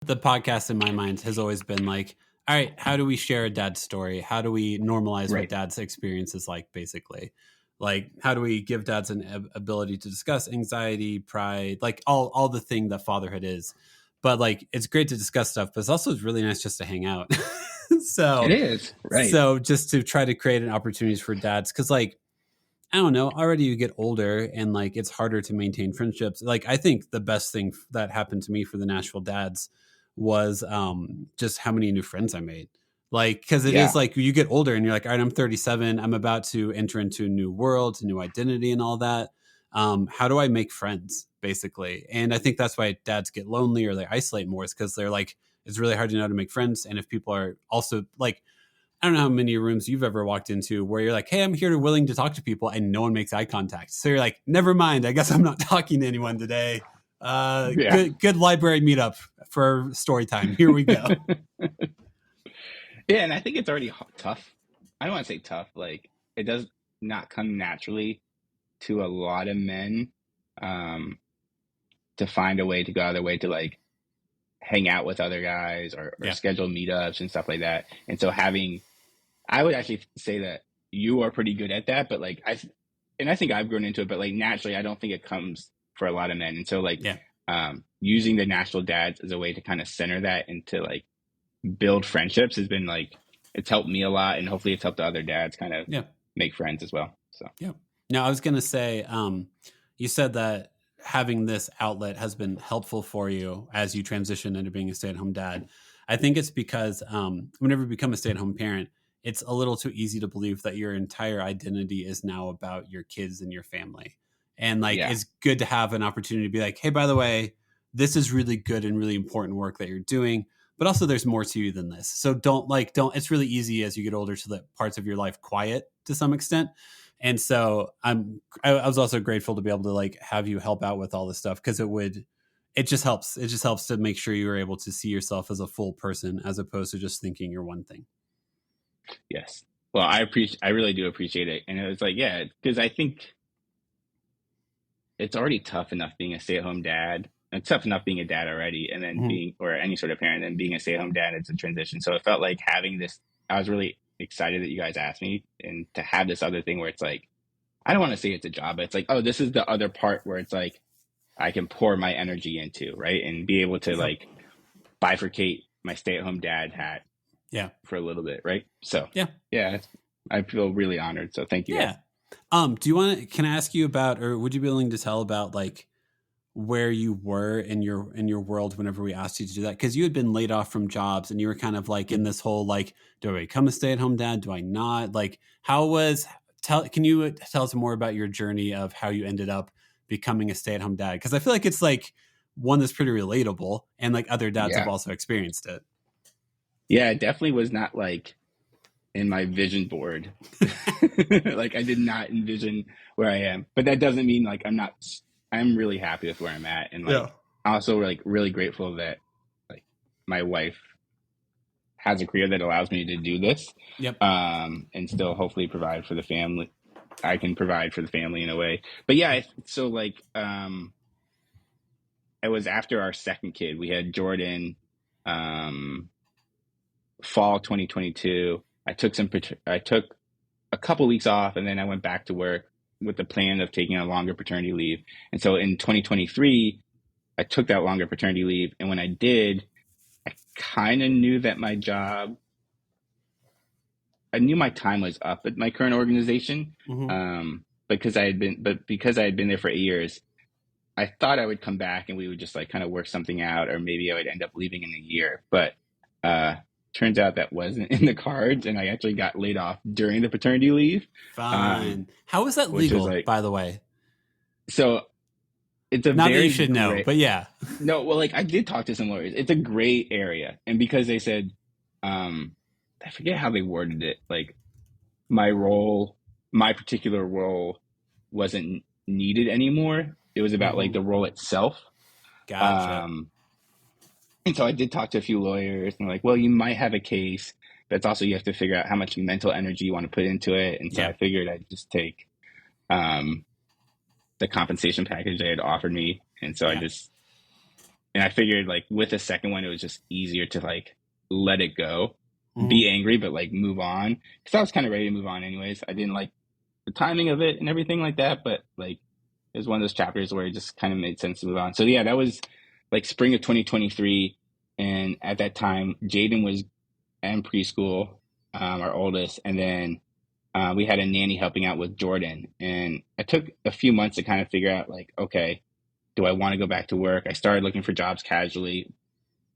[SPEAKER 1] The podcast in my mind has always been like, all right, how do we share a dad's story? How do we normalize what dad's experience is like, basically? Like, how do we give dads an ability to discuss anxiety, pride, like all the thing that fatherhood is? But like, it's great to discuss stuff, but it's also really nice just to hang out. So
[SPEAKER 3] it is, right?
[SPEAKER 1] So just to try to create an opportunities for dads, because like, I don't know, already you get older and like it's harder to maintain friendships. Like, I think the best thing that happened to me for the Nashville dads was just how many new friends I made. Like, because it is like you get older and you're like, all right, I'm 37. I'm about to enter into a new world, a new identity and all that. How do I make friends, basically? And I think that's why dads get lonely or they isolate more, is because they're like, it's really hard to know how to make friends. And if people are also like, I don't know how many rooms you've ever walked into where you're like, hey, I'm here to willing to talk to people and no one makes eye contact. So you're like, never mind. I guess I'm not talking to anyone today. Good library meetup for story time. Here we go.
[SPEAKER 3] Yeah, and I think it's already tough. I don't want to say tough. Like, it does not come naturally to a lot of men to find a way to go out of their way to like hang out with other guys or schedule meetups and stuff like that. And so I would actually say that you are pretty good at that, but like I think I've grown into it, but like naturally, I don't think it comes for a lot of men. And so like, using the Nashville dads as a way to kind of center that and to like build friendships has been like, it's helped me a lot, and hopefully it's helped the other dads kind of make friends as well. So,
[SPEAKER 1] Now I was going to say, you said that having this outlet has been helpful for you as you transition into being a stay-at-home dad. I think it's because whenever you become a stay-at-home parent, it's a little too easy to believe that your entire identity is now about your kids and your family. And like, it's good to have an opportunity to be like, hey, by the way, this is really good and really important work that you're doing, but also there's more to you than this. So don't, it's really easy as you get older to let parts of your life quiet to some extent. And so I was also grateful to be able to like have you help out with all this stuff, because it just helps. It just helps to make sure you are able to see yourself as a full person as opposed to just thinking you're one thing.
[SPEAKER 3] Yes. Well, I really do appreciate it. And it was like, because I think it's already tough enough being a stay-at-home dad. It's tough enough being a dad already, and then being, or any sort of parent, and being a stay-at-home dad, it's a transition. So it felt like having this, I was really excited that you guys asked me, and to have this other thing where it's like, I don't want to say it's a job, but it's like, oh, this is the other part where it's like, I can pour my energy into, right? And be able to like bifurcate my stay-at-home dad hat for a little bit, right? So I feel really honored. So thank you guys.
[SPEAKER 1] Can I ask you about, or would you be willing to tell about like where you were in your world whenever we asked you to do that? Because you had been laid off from jobs and you were kind of like in this whole like, do I become a stay-at-home dad? Do I not? Like, can you tell us more about your journey of how you ended up becoming a stay-at-home dad? Because I feel like it's like one that's pretty relatable, and like other dads have also experienced it.
[SPEAKER 3] Yeah, it definitely was not like in my vision board. Like, I did not envision where I am, but that doesn't mean like I'm really happy with where I'm at. And like, also like really grateful that like my wife has a career that allows me to do this. And still hopefully provide for the family. I can provide for the family in a way, but so like, it was after our second kid. We had Jordan, fall 2022. I took a couple weeks off, and then I went back to work with the plan of taking a longer paternity leave. And so in 2023, I took that longer paternity leave. And when I did, I kind of knew that I knew my time was up at my current organization. Because I had been there for 8 years, I thought I would come back and we would just like kind of work something out, or maybe I would end up leaving in a year. But turns out that wasn't in the cards, and I actually got laid off during the paternity leave.
[SPEAKER 1] Fine. How is that legal, by the way?
[SPEAKER 3] So it's a
[SPEAKER 1] not that you should know, but yeah.
[SPEAKER 3] No, well, like I did talk to some lawyers. It's a gray area, and because they said I forget how they worded it. Like my particular role wasn't needed anymore. It was about like the role itself.
[SPEAKER 1] Gotcha.
[SPEAKER 3] Um, and so I did talk to a few lawyers and like, well, you might have a case, but it's also you have to figure out how much mental energy you want to put into it. And so
[SPEAKER 1] Yeah.
[SPEAKER 3] I figured I'd just take um, the compensation package they had offered me. And so
[SPEAKER 1] Yeah.
[SPEAKER 3] I figured like with the second one, it was just easier to like let it go,
[SPEAKER 1] Mhm.
[SPEAKER 3] be angry, but like move on. Cause I was kind of ready to move on anyways. I didn't like the timing of it and everything like that, but like it was one of those chapters where it just kind of made sense to move on. So yeah, that was like spring of 2023. And at that time, Jaden was in preschool, our oldest. And then we had a nanny helping out with Jordan. And I took a few months to kind of figure out like, okay, do I want to go back to work? I started looking for jobs casually,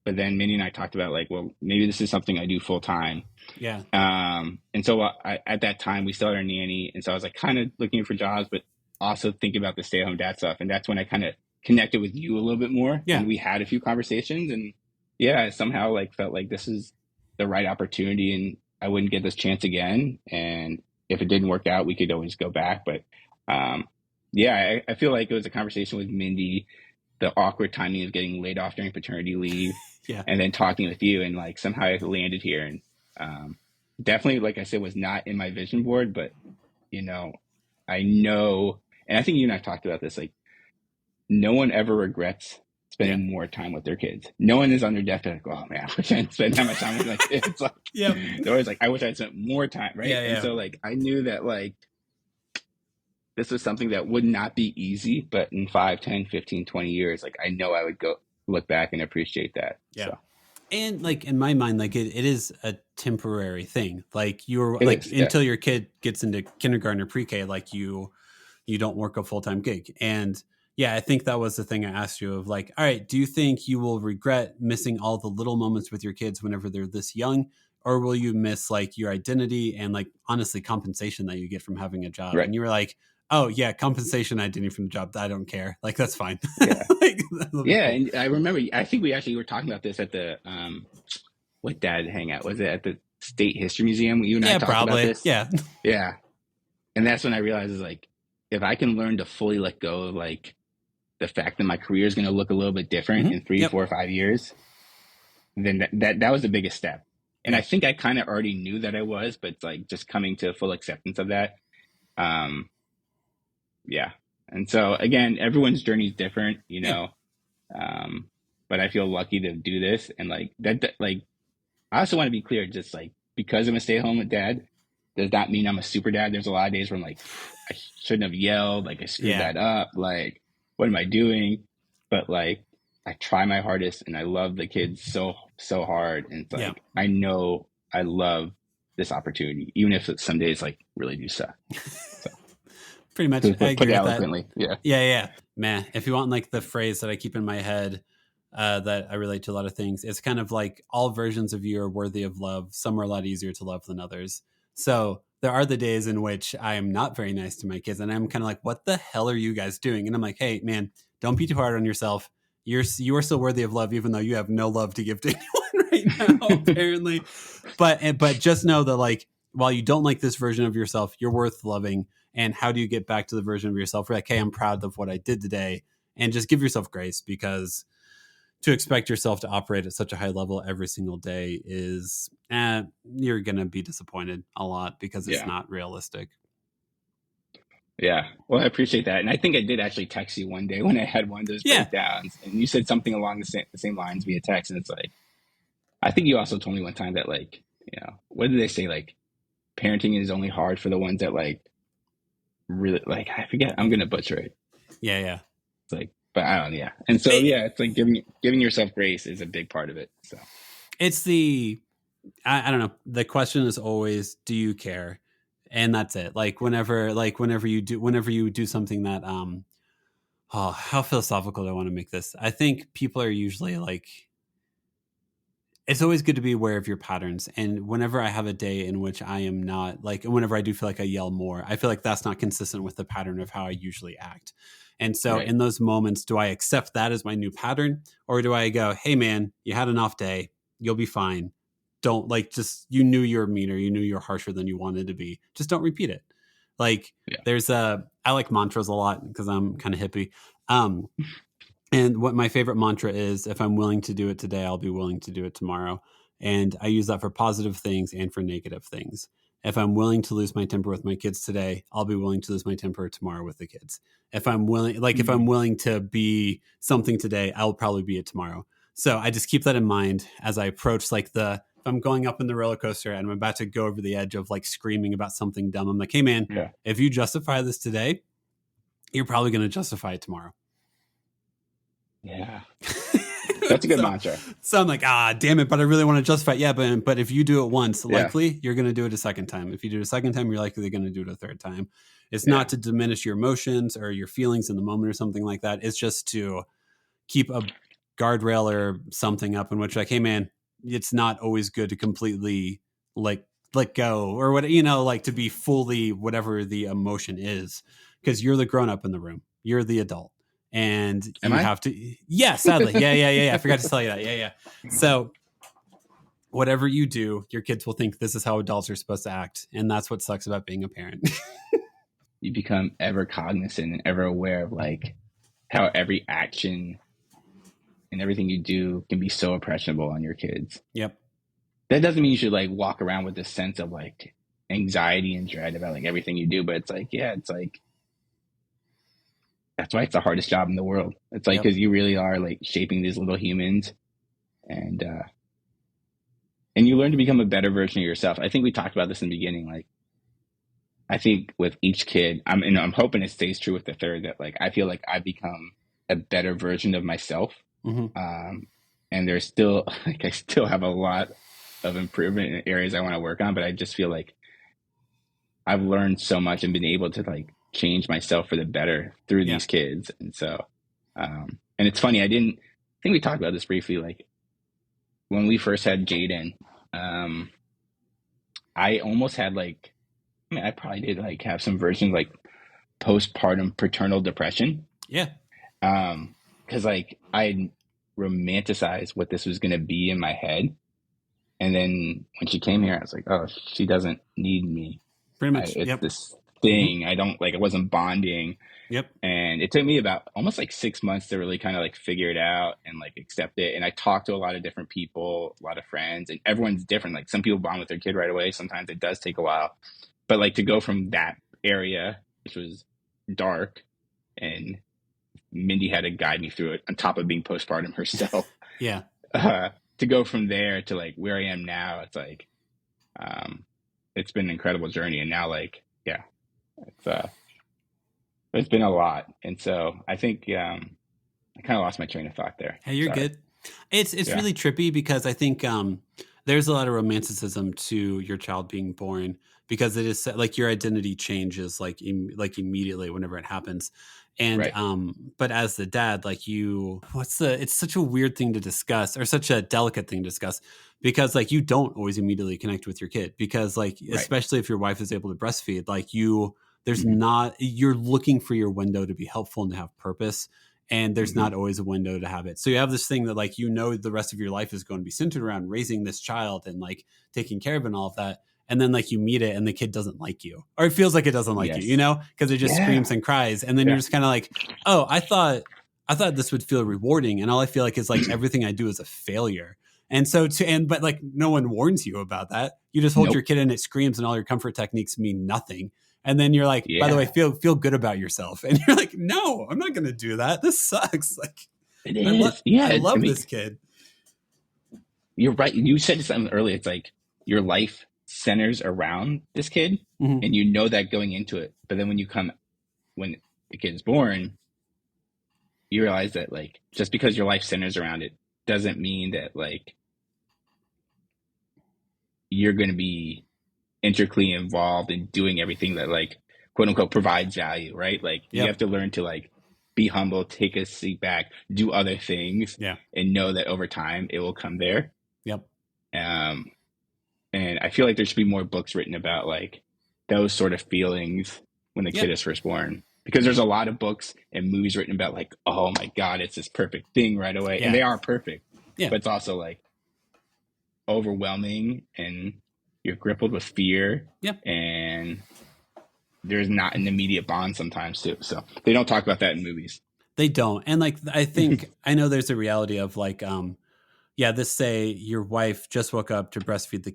[SPEAKER 3] but then Minnie and I talked about like, well, maybe this is something I do full time.
[SPEAKER 1] Yeah.
[SPEAKER 3] And so at that time we still had our nanny. And so I was like kind of looking for jobs, but also thinking about the stay at home dad stuff. And that's when I kind of connected with you a little bit more.
[SPEAKER 1] Yeah.
[SPEAKER 3] And we had a few conversations and yeah, I somehow like felt like this is the right opportunity and I wouldn't get this chance again. And if it didn't work out, we could always go back. But, yeah, I feel like it was a conversation with Mindy, the awkward timing of getting laid off during paternity leave
[SPEAKER 1] Yeah.
[SPEAKER 3] and then talking with you and like somehow I landed here and, definitely, like I said, was not in my vision board, but you know, I know, and I think you and I talked about this, like no one ever regrets spending more time with their kids. No one is on their deathbed like, oh man, I wish I hadn't spent that much time with my kids. Like, they're always like, I wish I'd spent more time, right?
[SPEAKER 1] Yeah,
[SPEAKER 3] And so like, I knew that like, this was something that would not be easy, but in 5, 10, 15, 20 years, like I know I would go look back and appreciate that.
[SPEAKER 1] Yeah.
[SPEAKER 3] So.
[SPEAKER 1] And like in my mind, like it is a temporary thing. Like you're
[SPEAKER 3] It
[SPEAKER 1] like
[SPEAKER 3] is, yeah.
[SPEAKER 1] until your kid gets into kindergarten or pre-K, like you don't work a full-time gig. And yeah, I think that was the thing I asked you of like, all right, do you think you will regret missing all the little moments with your kids whenever they're this young? Or will you miss like your identity and like honestly compensation that you get from having a job?
[SPEAKER 3] Right.
[SPEAKER 1] And you were like, oh yeah, compensation identity from the job. I don't care. Like that's fine.
[SPEAKER 3] Yeah.
[SPEAKER 1] Like,
[SPEAKER 3] Yeah.
[SPEAKER 1] cool.
[SPEAKER 3] And I remember, I think we actually were talking about this at the, what dad hangout? Was it at the State History Museum? You and I talked about this?
[SPEAKER 1] Yeah.
[SPEAKER 3] Yeah. And that's when I realized is like, if I can learn to fully let go of like the fact that my career is going to look a little bit different in 3, 4, 5 years, then that was the biggest step. And I think I kind of already knew that I was, but it's like just coming to full acceptance of that. Yeah. And so again, everyone's journey is different, you know, but I feel lucky to do this. And like that, like, I also want to be clear, just like, because I'm a stay-at-home dad, does not mean I'm a super dad. There's a lot of days where I'm like, I shouldn't have yelled, like I screwed that up, like, what am I doing? But like, I try my hardest and I love the kids so hard. And it's like, I know I love this opportunity, even if some days like really do suck. So,
[SPEAKER 1] pretty much. I agree
[SPEAKER 3] put it
[SPEAKER 1] with
[SPEAKER 3] eloquently.
[SPEAKER 1] That. Yeah. Man, if you want like the phrase that I keep in my head, that I relate to a lot of things, it's kind of like all versions of you are worthy of love. Some are a lot easier to love than others. So there are the days in which I am not very nice to my kids and I'm kind of like, what the hell are you guys doing? And I'm like, hey man, don't be too hard on yourself. You are still worthy of love, even though you have no love to give to anyone right now, apparently. But just know that like, while you don't like this version of yourself, you're worth loving. And how do you get back to the version of yourself where like, hey, I'm proud of what I did today, and just give yourself grace, because to expect yourself to operate at such a high level every single day is you're going to be disappointed a lot because it's not realistic.
[SPEAKER 3] Yeah. Well, I appreciate that. And I think I did actually text you one day when I had one of those breakdowns, and you said something along the same lines via text. And it's like, I think you also told me one time that like, you know, what did they say? Like parenting is only hard for the ones that like really like, I forget, I'm going to butcher it.
[SPEAKER 1] Yeah.
[SPEAKER 3] It's like, but I don't know. Yeah. And so, yeah, it's like giving yourself grace is a big part of it. So
[SPEAKER 1] it's I don't know. The question is always, do you care? And that's it. Like whenever you do something that, how philosophical do I want to make this? I think people are usually like, it's always good to be aware of your patterns. And whenever I have a day in which I am not like, whenever I do feel like I yell more, I feel like that's not consistent with the pattern of how I usually act. And so in those moments, do I accept that as my new pattern, or do I go, hey man, you had an off day, you'll be fine. don't like, just, you knew you were meaner, you knew you were harsher than you wanted to be. Just don't repeat it. Like I like mantras a lot because I'm kind of hippie. And what my favorite mantra is, if I'm willing to do it today, I'll be willing to do it tomorrow. And I use that for positive things and for negative things. If I'm willing to lose my temper with my kids today, I'll be willing to lose my temper tomorrow with the kids. If I'm willing, if I'm willing to be something today, I'll probably be it tomorrow. So I just keep that in mind as I approach if I'm going up in the roller coaster and I'm about to go over the edge of like screaming about something dumb. I'm like, hey man, if you justify this today, you're probably going to justify it tomorrow.
[SPEAKER 3] Yeah. That's a good mantra.
[SPEAKER 1] So I'm like, damn it, but I really want to justify it. Yeah, but if you do it once, likely you're going to do it a second time. If you do it a second time, you're likely going to do it a third time. It's not to diminish your emotions or your feelings in the moment or something like that. It's just to keep a guardrail or something up in which, like, hey man, it's not always good to completely let go or what, like to be fully whatever the emotion is, because you're the grown up in the room. You're the adult. And you have to, sadly. Yeah. I forgot to tell you that. Yeah. So whatever you do, your kids will think this is how adults are supposed to act. And that's what sucks about being a parent.
[SPEAKER 3] You become ever cognizant and ever aware of like how every action and everything you do can be so impressionable on your kids.
[SPEAKER 1] Yep.
[SPEAKER 3] That doesn't mean you should like walk around with this sense of like anxiety and dread about like everything you do, but it's like, that's why it's the hardest job in the world. It's like, because you really are like shaping these little humans, and you learn to become a better version of yourself. I think we talked about this in the beginning. Like, I think with each kid, I'm hoping it stays true with the third, that like, I feel like I become a better version of myself. Mm-hmm. And there's still like, I still have a lot of improvement in areas I want to work on, but I just feel like I've learned so much and been able to like change myself for the better through these kids. And so, and it's funny, I think we talked about this briefly, like when we first had Jaden, I almost had like, I probably did like have some versions like postpartum paternal depression.
[SPEAKER 1] Yeah.
[SPEAKER 3] Cause like I romanticized what this was going to be in my head. And then when she came here, I was like, oh, she doesn't need me.
[SPEAKER 1] Pretty much.
[SPEAKER 3] It's this thing. I don't like, I wasn't bonding.
[SPEAKER 1] Yep.
[SPEAKER 3] And it took me about almost like 6 months to really kind of like figure it out and like accept it. And I talked to a lot of different people, a lot of friends, and everyone's different. Like some people bond with their kid right away. Sometimes it does take a while, but like to go from that area, which was dark, and Mindy had to guide me through it on top of being postpartum herself.
[SPEAKER 1] Yeah.
[SPEAKER 3] To go from there to like where I am now, it's like, it's been an incredible journey. And now like, it's been a lot. And so I think, I kind of lost my train of thought there.
[SPEAKER 1] Hey, you're good. It's really trippy because I think, there's a lot of romanticism to your child being born, because it is like your identity changes like immediately whenever it happens. And, but as the dad, like it's such a weird thing to discuss, or such a delicate thing to discuss, because like you don't always immediately connect with your kid, because like, especially if your wife is able to breastfeed, like you're looking for your window to be helpful and to have purpose. And there's not always a window to have it. So you have this thing that like, the rest of your life is going to be centered around raising this child and like taking care of it and all of that. And then like you meet it and the kid doesn't like you, or it feels like it doesn't like you, because it just screams and cries. And then you're just kind of like, oh, I thought this would feel rewarding. And all I feel like is like everything I do is a failure. And so but like no one warns you about that. You just hold your kid and it screams, and all your comfort techniques mean nothing. And then you're like, by the way, feel good about yourself. And you're like, no, I'm not going to do that. This sucks. Like, I love this kid.
[SPEAKER 3] You're right. You said something earlier. It's like your life centers around this kid, and you know that going into it. But then when the kid is born, you realize that like, just because your life centers around it doesn't mean that like you're going to be intricately involved in doing everything that like quote unquote provides value, right? Like you have to learn to like be humble, take a seat back, do other things, and know that over time it will come there. And I feel like there should be more books written about like those sort of feelings when the kid is first born, because there's a lot of books and movies written about like, oh my God, it's this perfect thing right away. And they are perfect, but it's also like, overwhelming and you're crippled with fear,
[SPEAKER 1] Yep.
[SPEAKER 3] and there's not an immediate bond sometimes too. So they don't talk about that in movies.
[SPEAKER 1] They don't. And like, I think, I know there's a reality of like, yeah, this say your wife just woke up to breastfeed the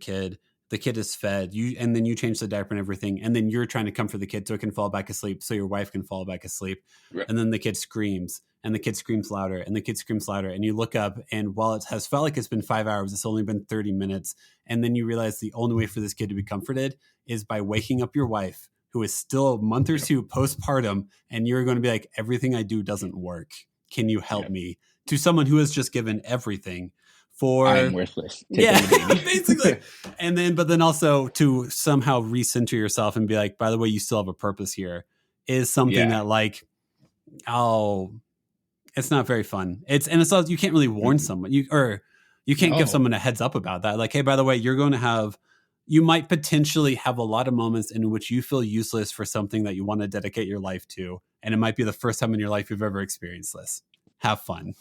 [SPEAKER 1] kid is fed, and then you change the diaper and everything, and then you're trying to comfort the kid so it can fall back asleep, so your wife can fall back asleep.
[SPEAKER 3] Right.
[SPEAKER 1] And then the kid screams, and the kid screams louder, and the kid screams louder, and you look up, and while it has felt like it's been 5 hours, it's only been 30 minutes. And then you realize the only way for this kid to be comforted is by waking up your wife, who is still a month or two postpartum, and you're going to be like, everything I do doesn't work. Can you help me? To someone who has just given everything.
[SPEAKER 3] I'm worthless.
[SPEAKER 1] Basically. And then, but then also to somehow recenter yourself and be like, by the way, you still have a purpose here, is something that like, oh, it's not very fun. And also, you can't really warn someone, you can't give someone a heads up about that. Like, hey, by the way, you might potentially have a lot of moments in which you feel useless for something that you want to dedicate your life to. And it might be the first time in your life you've ever experienced this. Have fun.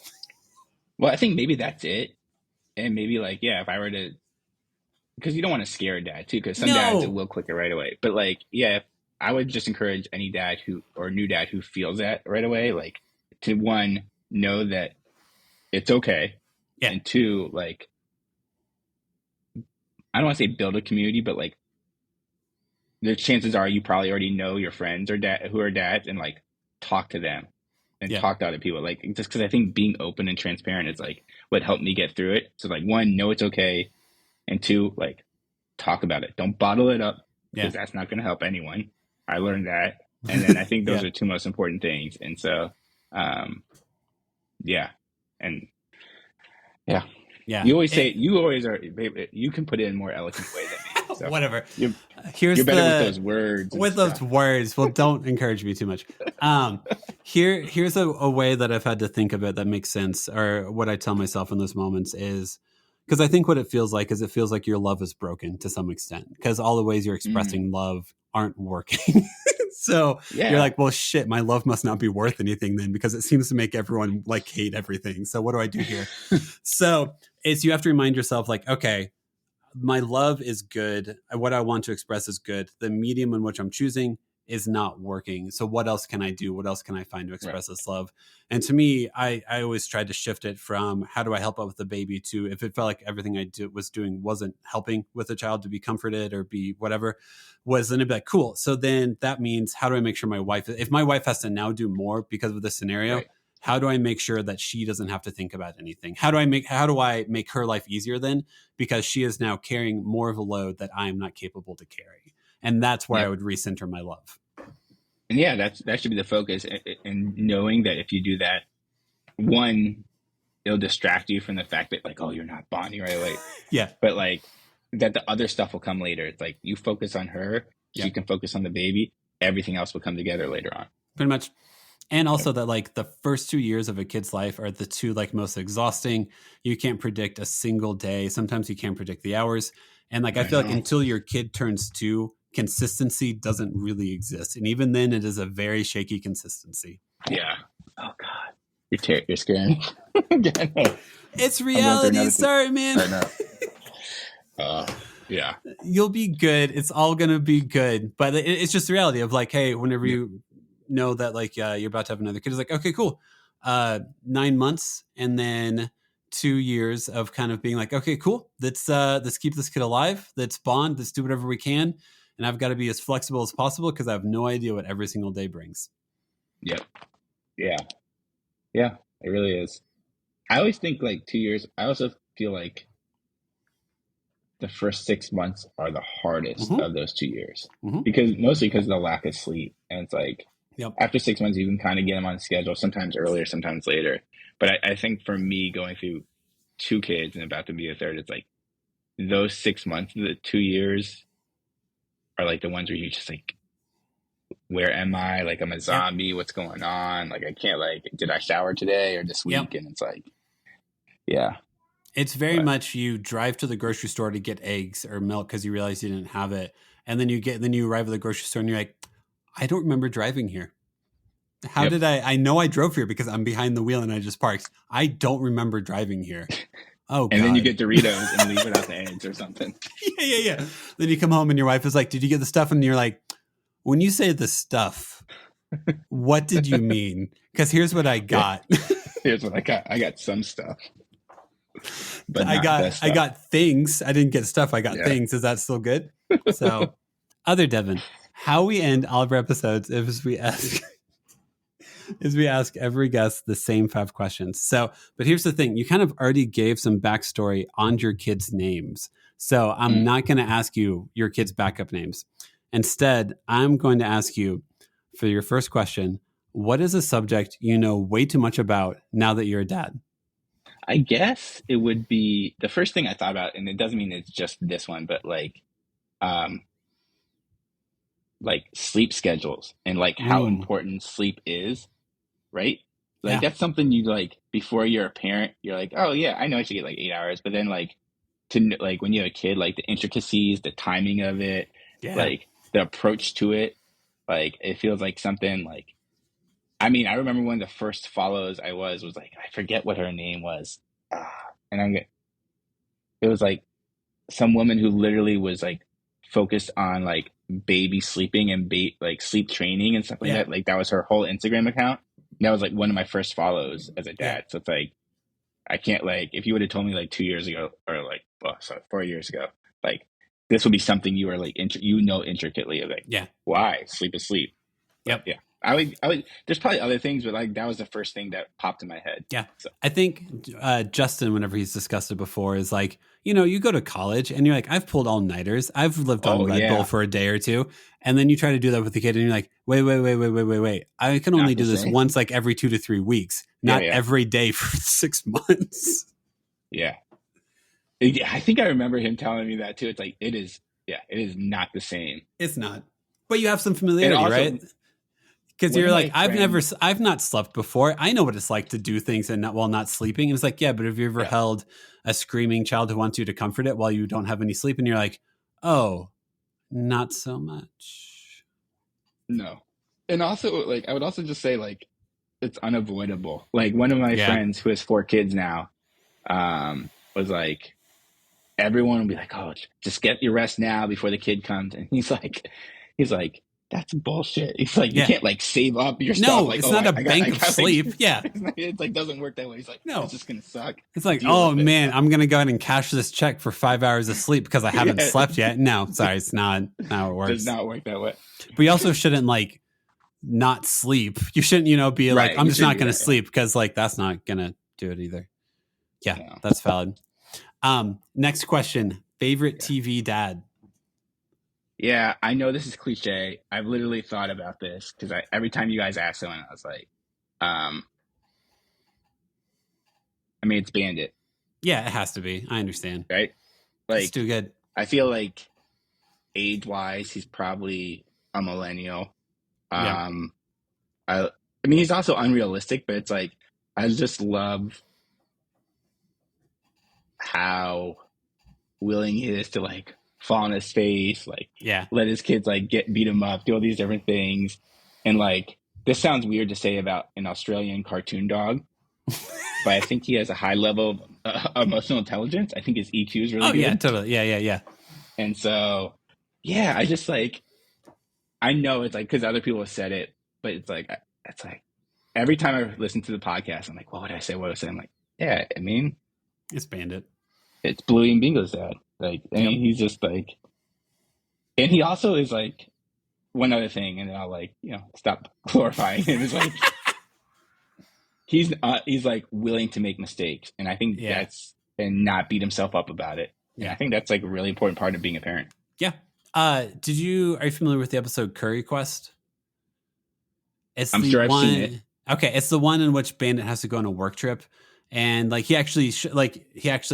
[SPEAKER 3] Well, I think maybe that's it. And maybe like, if I were to, because you don't want to scare a dad too, because some dads will click it right away. But like, I would just encourage any dad new dad who feels that right away, like to one, know that it's okay. Yeah. And two, like, I don't want to say build a community, but like the chances are you probably already know your friends or who are dads, and like talk to them and talk to other people. Like, just because I think being open and transparent is like what helped me get through it. So like, one, know it's okay. And two, like, talk about it. Don't bottle it up, because that's not going to help anyone. I learned that. And then I think those are two most important things. And so, And you always you can put it in a more eloquent way than me. So
[SPEAKER 1] whatever.
[SPEAKER 3] You're better with those words.
[SPEAKER 1] With those words. Well, don't encourage me too much. Here's a way that I've had to think of it that makes sense, or what I tell myself in those moments is, because I think what it feels like is, it feels like your love is broken to some extent, because all the ways you're expressing love aren't working. So you're like, well, shit, my love must not be worth anything then, because it seems to make everyone like hate everything. So what do I do here? So you have to remind yourself, like, okay, my love is good. What I want to express is good. The medium in which I'm choosing is not working. So what else can I do? What else can I find to express this love? And to me, I always tried to shift it from how do I help out with the baby to, if it felt like everything I was doing wasn't helping with the child to be comforted or be whatever, was then it'd be like, cool. So then that means, how do I make sure if my wife has to now do more because of this scenario, how do I make sure that she doesn't have to think about anything? How do I make her life easier then? Because she is now carrying more of a load that I'm not capable to carry. And that's where I would recenter my love.
[SPEAKER 3] And that should be the focus. And knowing that if you do that, one, it'll distract you from the fact that like, oh, you're not bonding right away. But like that the other stuff will come later. It's like you focus on her, so you can focus on the baby. Everything else will come together later on.
[SPEAKER 1] Pretty much. And also that like the first 2 years of a kid's life are the two like most exhausting. You can't predict a single day. Sometimes you can't predict the hours. And like, I feel like until your kid turns 2, consistency doesn't really exist. And even then it is a very shaky consistency.
[SPEAKER 3] Yeah. Oh God. You're scaring me.
[SPEAKER 1] It's reality. Sorry, man.
[SPEAKER 3] I know. Yeah.
[SPEAKER 1] You'll be good. It's all going to be good. But it's just the reality of like, hey, whenever you know that like you're about to have another kid, it's like, okay, cool. 9 months and then 2 years of kind of being like, okay, cool. Let's keep this kid alive. Let's bond. Let's do whatever we can. And I've got to be as flexible as possible because I have no idea what every single day brings.
[SPEAKER 3] Yep. Yeah. Yeah, it really is. I always think like 2 years. I also feel like the first 6 months are the hardest of those 2 years because of the lack of sleep. And it's like, after 6 months, you can kind of get them on schedule, sometimes earlier, sometimes later. But I think for me, going through 2 kids and about to be a third, it's like those 6 months, the 2 years are like the ones where you just like, where am I? Like, I'm a zombie. What's going on? Like, I can't, like, did I shower today or this week? And it's like,
[SPEAKER 1] it's very much you drive to the grocery store to get eggs or milk because you realize you didn't have it. And then you arrive at the grocery store and you're like, I don't remember driving here. How did I know I drove here because I'm behind the wheel and I just parked. I don't remember driving here. Oh,
[SPEAKER 3] And then you
[SPEAKER 1] God.
[SPEAKER 3] get Doritos and leave without the eggs or something.
[SPEAKER 1] Yeah. Then you come home and your wife is like, did you get the stuff? And you're like, when you say the stuff, what did you mean? Because here's what I
[SPEAKER 3] Yeah.
[SPEAKER 1] got.
[SPEAKER 3] Here's what I got. I got some stuff, but
[SPEAKER 1] I
[SPEAKER 3] not the stuff.
[SPEAKER 1] got things. I didn't get stuff. I got
[SPEAKER 3] Yeah.
[SPEAKER 1] things. Is that still good? So, other Devin, how we end all of our episodes is we ask every guest the same 5 questions. So, but here's the thing: you kind of already gave some backstory on your kids' names. So I'm not going to ask you your kids' backup names. Instead, I'm going to ask you for your first question: what is a subject you know way too much about now that you're a dad?
[SPEAKER 3] I guess it would be the first thing I thought about, and it doesn't mean it's just this one, but um, like sleep schedules and like how
[SPEAKER 1] Ooh,
[SPEAKER 3] important sleep is, right? Like
[SPEAKER 1] yeah,
[SPEAKER 3] that's something you like before you're a parent, you're like, oh yeah, I know I should get like 8 hours, but then like like when you have a kid, like the intricacies, the timing of it,
[SPEAKER 1] yeah,
[SPEAKER 3] like the approach to it, like it feels like something like. I mean, I remember one of the first follows I was like I forget what her name was, and it was like some woman who literally was like focused on like baby sleeping and like sleep training and stuff like
[SPEAKER 1] yeah,
[SPEAKER 3] that. Like that was her whole Instagram account. And that was like one of my first follows as a
[SPEAKER 1] yeah.
[SPEAKER 3] dad. So it's like I can't like if you would have told me like 2 years ago or like 4 years ago, like this would be something you are like intricately like
[SPEAKER 1] Yeah.
[SPEAKER 3] why sleep is sleep. But
[SPEAKER 1] Yep.
[SPEAKER 3] yeah, I would. There's probably other things, but like that was the first thing that popped in my head.
[SPEAKER 1] Yeah.
[SPEAKER 3] So
[SPEAKER 1] I think Justin, whenever he's discussed it before, is like, you go to college and you're like, I've pulled all nighters. I've lived on
[SPEAKER 3] oh
[SPEAKER 1] Red Bull
[SPEAKER 3] yeah,
[SPEAKER 1] for a day or two. And then you try to do that with the kid and you're like, wait. I can only
[SPEAKER 3] not the
[SPEAKER 1] do this
[SPEAKER 3] same.
[SPEAKER 1] once like every 2 to 3 weeks,
[SPEAKER 3] Yeah,
[SPEAKER 1] not
[SPEAKER 3] yeah,
[SPEAKER 1] every day for 6 months.
[SPEAKER 3] yeah. I think I remember him telling me that too. It's like it is. Yeah, it is not the same.
[SPEAKER 1] It's not. But you have some
[SPEAKER 3] And
[SPEAKER 1] familiarity,
[SPEAKER 3] also,
[SPEAKER 1] right? Because
[SPEAKER 3] one
[SPEAKER 1] you're
[SPEAKER 3] of
[SPEAKER 1] like,
[SPEAKER 3] my friends.
[SPEAKER 1] I've not slept before. I know what it's like to do things and while not sleeping. And it's like, yeah, but have you ever
[SPEAKER 3] Yeah,
[SPEAKER 1] held a screaming child who wants you to comfort it while you don't have any sleep? And you're like, oh, not so much.
[SPEAKER 3] no. And also, like, I would also just say, like, it's unavoidable. Like, one of my
[SPEAKER 1] Yeah.
[SPEAKER 3] friends who has 4 kids now, was like, everyone will be like, "Oh, just get your rest now before the kid comes." And he's like, "That's bullshit." He's like, "You
[SPEAKER 1] Yeah.
[SPEAKER 3] can't like save up your stuff.
[SPEAKER 1] No,
[SPEAKER 3] Like,
[SPEAKER 1] it's
[SPEAKER 3] oh,
[SPEAKER 1] not a
[SPEAKER 3] I
[SPEAKER 1] bank of
[SPEAKER 3] got like,
[SPEAKER 1] sleep. Yeah.
[SPEAKER 3] it's like doesn't work that way." He's like, "It's
[SPEAKER 1] No.
[SPEAKER 3] just gonna suck.
[SPEAKER 1] It's like,
[SPEAKER 3] Deal
[SPEAKER 1] oh
[SPEAKER 3] with it."
[SPEAKER 1] man, I'm gonna go ahead and cash this check for 5 hours of sleep because I haven't
[SPEAKER 3] Yeah,
[SPEAKER 1] slept yet. No, sorry, it's not how it
[SPEAKER 3] does
[SPEAKER 1] works.
[SPEAKER 3] not work that way.
[SPEAKER 1] But you also shouldn't like not sleep. You shouldn't, be like,
[SPEAKER 3] Right?
[SPEAKER 1] I'm
[SPEAKER 3] You
[SPEAKER 1] just
[SPEAKER 3] shouldn't
[SPEAKER 1] not
[SPEAKER 3] do
[SPEAKER 1] gonna
[SPEAKER 3] that. Yeah.
[SPEAKER 1] sleep because like that's not gonna do it either. Yeah,
[SPEAKER 3] No.
[SPEAKER 1] that's valid. Next question. Favorite
[SPEAKER 3] Yeah.
[SPEAKER 1] TV dad?
[SPEAKER 3] Yeah, I know this is cliche. I've literally thought about this because every time you guys ask someone, I was like, um, I mean, it's Bandit,
[SPEAKER 1] Yeah, it has to be. I understand.
[SPEAKER 3] right?
[SPEAKER 1] It's
[SPEAKER 3] Like,
[SPEAKER 1] too good.
[SPEAKER 3] I feel like age-wise, he's probably a millennial.
[SPEAKER 1] Yeah.
[SPEAKER 3] Um, I mean, he's also unrealistic, but it's like I just love how willing he is to like fall on his face, like
[SPEAKER 1] Yeah.
[SPEAKER 3] let his kids like beat him up, do all these different things, and like this sounds weird to say about an Australian cartoon dog, but I think he has a high level of emotional intelligence. I think his EQ is really
[SPEAKER 1] Oh yeah,
[SPEAKER 3] good,
[SPEAKER 1] totally. Yeah.
[SPEAKER 3] and so yeah, I just like I know it's like because other people have said it, but it's like every time I listen to the podcast, I'm like, what would I say? What would I say? I'm like, yeah, I mean,
[SPEAKER 1] It's Bandit.
[SPEAKER 3] it's Bluey and Bingo's dad. Like, I
[SPEAKER 1] Yep.
[SPEAKER 3] mean, he's just like, and he also is like one other thing, and then I'll like, stop glorifying him. Is like he's like willing to make mistakes, and I think
[SPEAKER 1] Yeah.
[SPEAKER 3] and not beat himself up about it. And
[SPEAKER 1] Yeah.
[SPEAKER 3] I think that's like a really important part of being a parent.
[SPEAKER 1] Yeah. Are you familiar with the episode Curry Quest? It's
[SPEAKER 3] I'm
[SPEAKER 1] the
[SPEAKER 3] sure I've
[SPEAKER 1] one.
[SPEAKER 3] seen it.
[SPEAKER 1] Okay, it's the one in which Bandit has to go on a work trip, and like he actually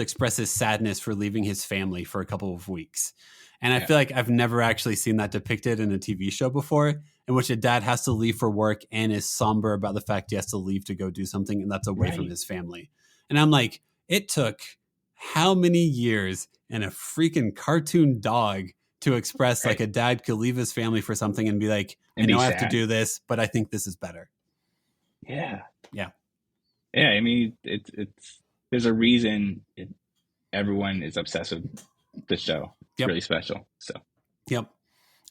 [SPEAKER 1] expresses sadness for leaving his family for a couple of weeks. And I
[SPEAKER 3] Yeah.
[SPEAKER 1] feel like I've never actually seen that depicted in a TV show before, in which a dad has to leave for work and is somber about the fact he has to leave to go do something, and that's away from
[SPEAKER 3] Right.
[SPEAKER 1] his family. And I'm like, it took how many years and a freaking cartoon dog to express like
[SPEAKER 3] Right.
[SPEAKER 1] a dad could leave his family for something and be like,
[SPEAKER 3] And
[SPEAKER 1] I
[SPEAKER 3] be
[SPEAKER 1] know I have to
[SPEAKER 3] sad.
[SPEAKER 1] do this, but I think this is better.
[SPEAKER 3] Yeah.
[SPEAKER 1] Yeah.
[SPEAKER 3] Yeah. I mean, it's there's a reason everyone is obsessed with the show. It's really special. So.
[SPEAKER 1] Yep.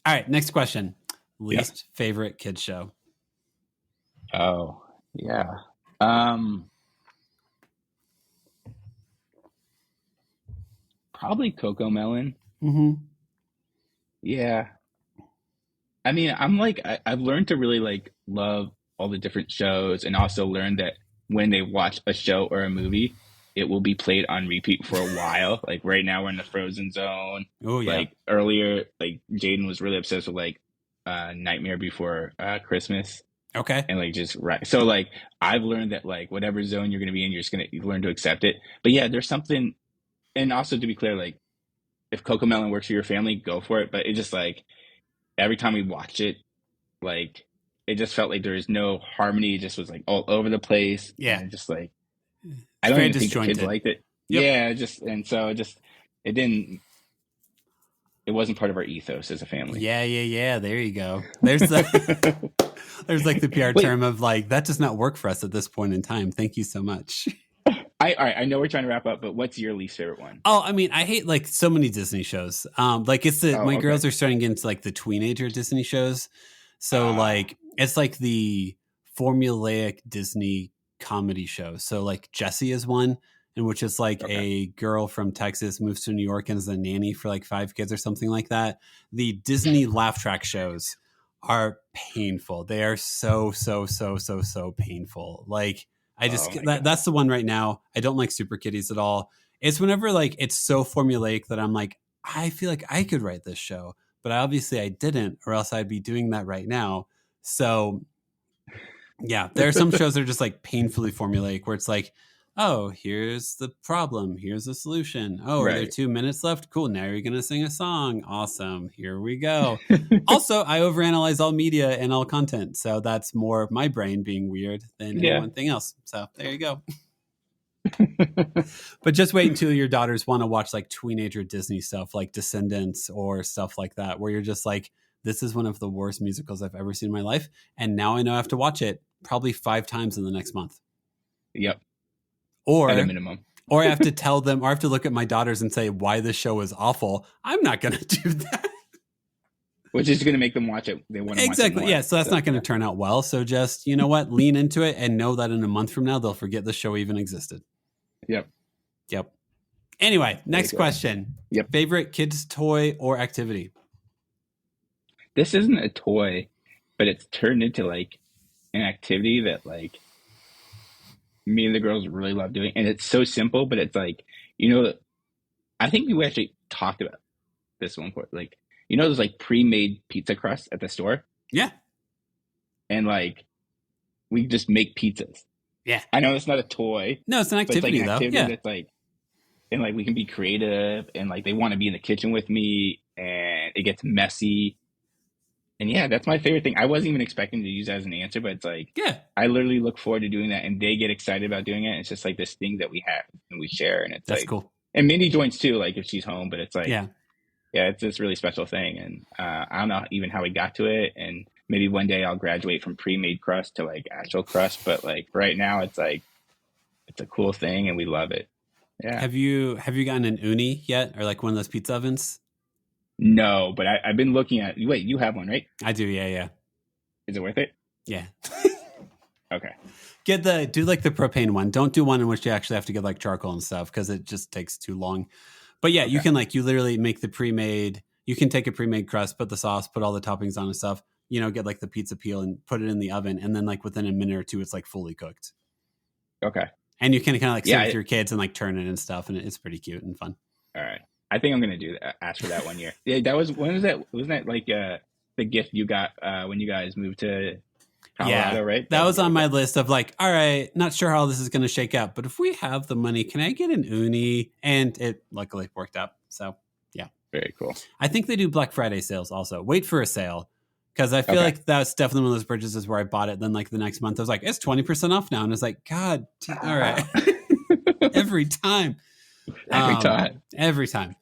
[SPEAKER 1] All right. Next question. Least favorite kids show.
[SPEAKER 3] Oh, yeah. Probably Coco Melon.
[SPEAKER 1] Mm-hmm.
[SPEAKER 3] Yeah. I mean, I've learned to really like love all the different shows, and also learned that when they watch a show or a movie, it will be played on repeat for a while. Like right now we're in the Frozen zone.
[SPEAKER 1] Oh yeah.
[SPEAKER 3] Like earlier, like Jaden was really obsessed with like Nightmare Before Christmas.
[SPEAKER 1] Okay.
[SPEAKER 3] And like just right. So like I've learned that like whatever zone you're gonna be in, you're just gonna learn to accept it. But yeah, there's something, and also to be clear, like if Coco Melon works for your family, go for it. But it just like every time we watched it, like it just felt like there was no harmony. It just was like all over the place.
[SPEAKER 1] Yeah.
[SPEAKER 3] And just like I don't even think the kids liked it. Yep. Yeah, it wasn't part of our ethos as a family.
[SPEAKER 1] Yeah. There you go. There's like the PR term of like, that does not work for us at this point in time. Thank you so much.
[SPEAKER 3] All right, I know we're trying to wrap up, but what's your least favorite one?
[SPEAKER 1] Oh, I mean, I hate like so many Disney shows. Like it's my girls are starting to get into like the tweenager Disney shows. So like it's like the formulaic Disney comedy show. So like Jessie is one, in which is like a girl from Texas moves to New York and is a nanny for like 5 kids or something like that. The Disney laugh track shows are painful. They are so painful. Like I just that's the one right now. I don't like Super Kitties at all. It's whenever like it's so formulaic that I'm like, I feel like I could write this show, but obviously I didn't, or else I'd be doing that right now. So yeah, there are some shows that are just like painfully formulaic where it's like, oh, here's the problem. Here's the solution. Oh, are there 2 minutes left? Cool. Now you're going to sing a song. Awesome. Here we go. Also, I overanalyze all media and all content. So that's more of my brain being weird than anything else. So there you go. But just wait until your daughters want to watch like tweenager Disney stuff like Descendants or stuff like that, where you're just like, this is one of the worst musicals I've ever seen in my life. And now I know I have to watch it probably 5 times in the next month.
[SPEAKER 3] Yep.
[SPEAKER 1] Or
[SPEAKER 3] at a minimum.
[SPEAKER 1] Or I have to tell them, or I have to look at my daughters and say why this show is awful. I'm not going to do that.
[SPEAKER 3] Which is going to make them watch it. They want to watch it more.
[SPEAKER 1] Yeah. So that's not going to turn out well. So just, you know what? Lean into it and know that in a month from now, they'll forget the show even existed.
[SPEAKER 3] Yep.
[SPEAKER 1] Anyway, next question.
[SPEAKER 3] Yep.
[SPEAKER 1] Favorite kids' toy or activity?
[SPEAKER 3] This isn't a toy, but it's turned into like an activity that like me and the girls really love doing. And it's so simple, but it's like, you know, I think we actually talked about this one point. Like, you know, those like pre-made pizza crusts at the store?
[SPEAKER 1] Yeah.
[SPEAKER 3] And like, we just make pizzas.
[SPEAKER 1] Yeah.
[SPEAKER 3] I know it's not a toy.
[SPEAKER 1] No, it's an activity,
[SPEAKER 3] it's like an activity
[SPEAKER 1] though. Yeah.
[SPEAKER 3] that's like, and like we can be creative, and like they want to be in the kitchen with me, and it gets messy. And yeah, that's my favorite thing. I wasn't even expecting to use that as an answer, but it's like,
[SPEAKER 1] yeah,
[SPEAKER 3] I literally look forward to doing that, and they get excited about doing it. It's just like this thing that we have and we share, and it's
[SPEAKER 1] that's
[SPEAKER 3] like,
[SPEAKER 1] cool.
[SPEAKER 3] And Mindy joins too, like if she's home, but it's like,
[SPEAKER 1] yeah,
[SPEAKER 3] it's this really special thing. And I don't know even how we got to it. And maybe one day I'll graduate from pre-made crust to like actual crust. But like right now it's like, it's a cool thing and we love it. Yeah.
[SPEAKER 1] Have you gotten an uni yet? Or like one of those pizza ovens?
[SPEAKER 3] No, but I've been looking at, wait, you have one, right?
[SPEAKER 1] I do. Yeah.
[SPEAKER 3] Is it worth it?
[SPEAKER 1] Yeah.
[SPEAKER 3] Okay.
[SPEAKER 1] Do like the propane one. Don't do one in which you actually have to get like charcoal and stuff, because it just takes too long. But yeah, you can like, you literally make the pre-made, you can take a pre-made crust, put the sauce, put all the toppings on and stuff, you know, get like the pizza peel and put it in the oven. And then like within a minute or two, it's like fully cooked.
[SPEAKER 3] Okay.
[SPEAKER 1] And you can kind of like sit with your kids and like turn it and stuff. And it's pretty cute and fun.
[SPEAKER 3] All right. I think I'm going to do that. Ask for that one year. Yeah. That was, when was that? Wasn't that like the gift you got when you guys moved to Colorado, right?
[SPEAKER 1] That was on my list of like, all right, not sure how this is going to shake out, but if we have the money, can I get an uni? And it luckily worked out. So yeah.
[SPEAKER 3] Very cool.
[SPEAKER 1] I think they do Black Friday sales also. Wait for a sale. Because I feel like that's definitely one of those purchases where I bought it. Then like the next month I was like, it's 20% off now. And it's like, God, all right. Every time. Every time.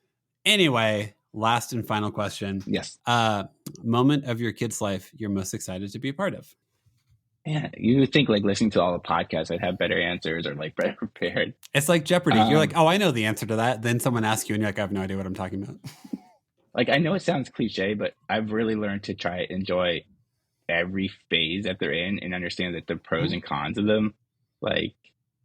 [SPEAKER 1] Anyway, last and final question.
[SPEAKER 3] Yes.
[SPEAKER 1] Moment of your kid's life you're most excited to be a part of.
[SPEAKER 3] Yeah, you would think like listening to all the podcasts, I'd have better answers or like better prepared.
[SPEAKER 1] It's like Jeopardy. You're like, oh, I know the answer to that. Then someone asks you and you're like, I have no idea what I'm talking about.
[SPEAKER 3] Like, I know it sounds cliche, but I've really learned to try to enjoy every phase that they're in and understand that the pros and cons of them. Like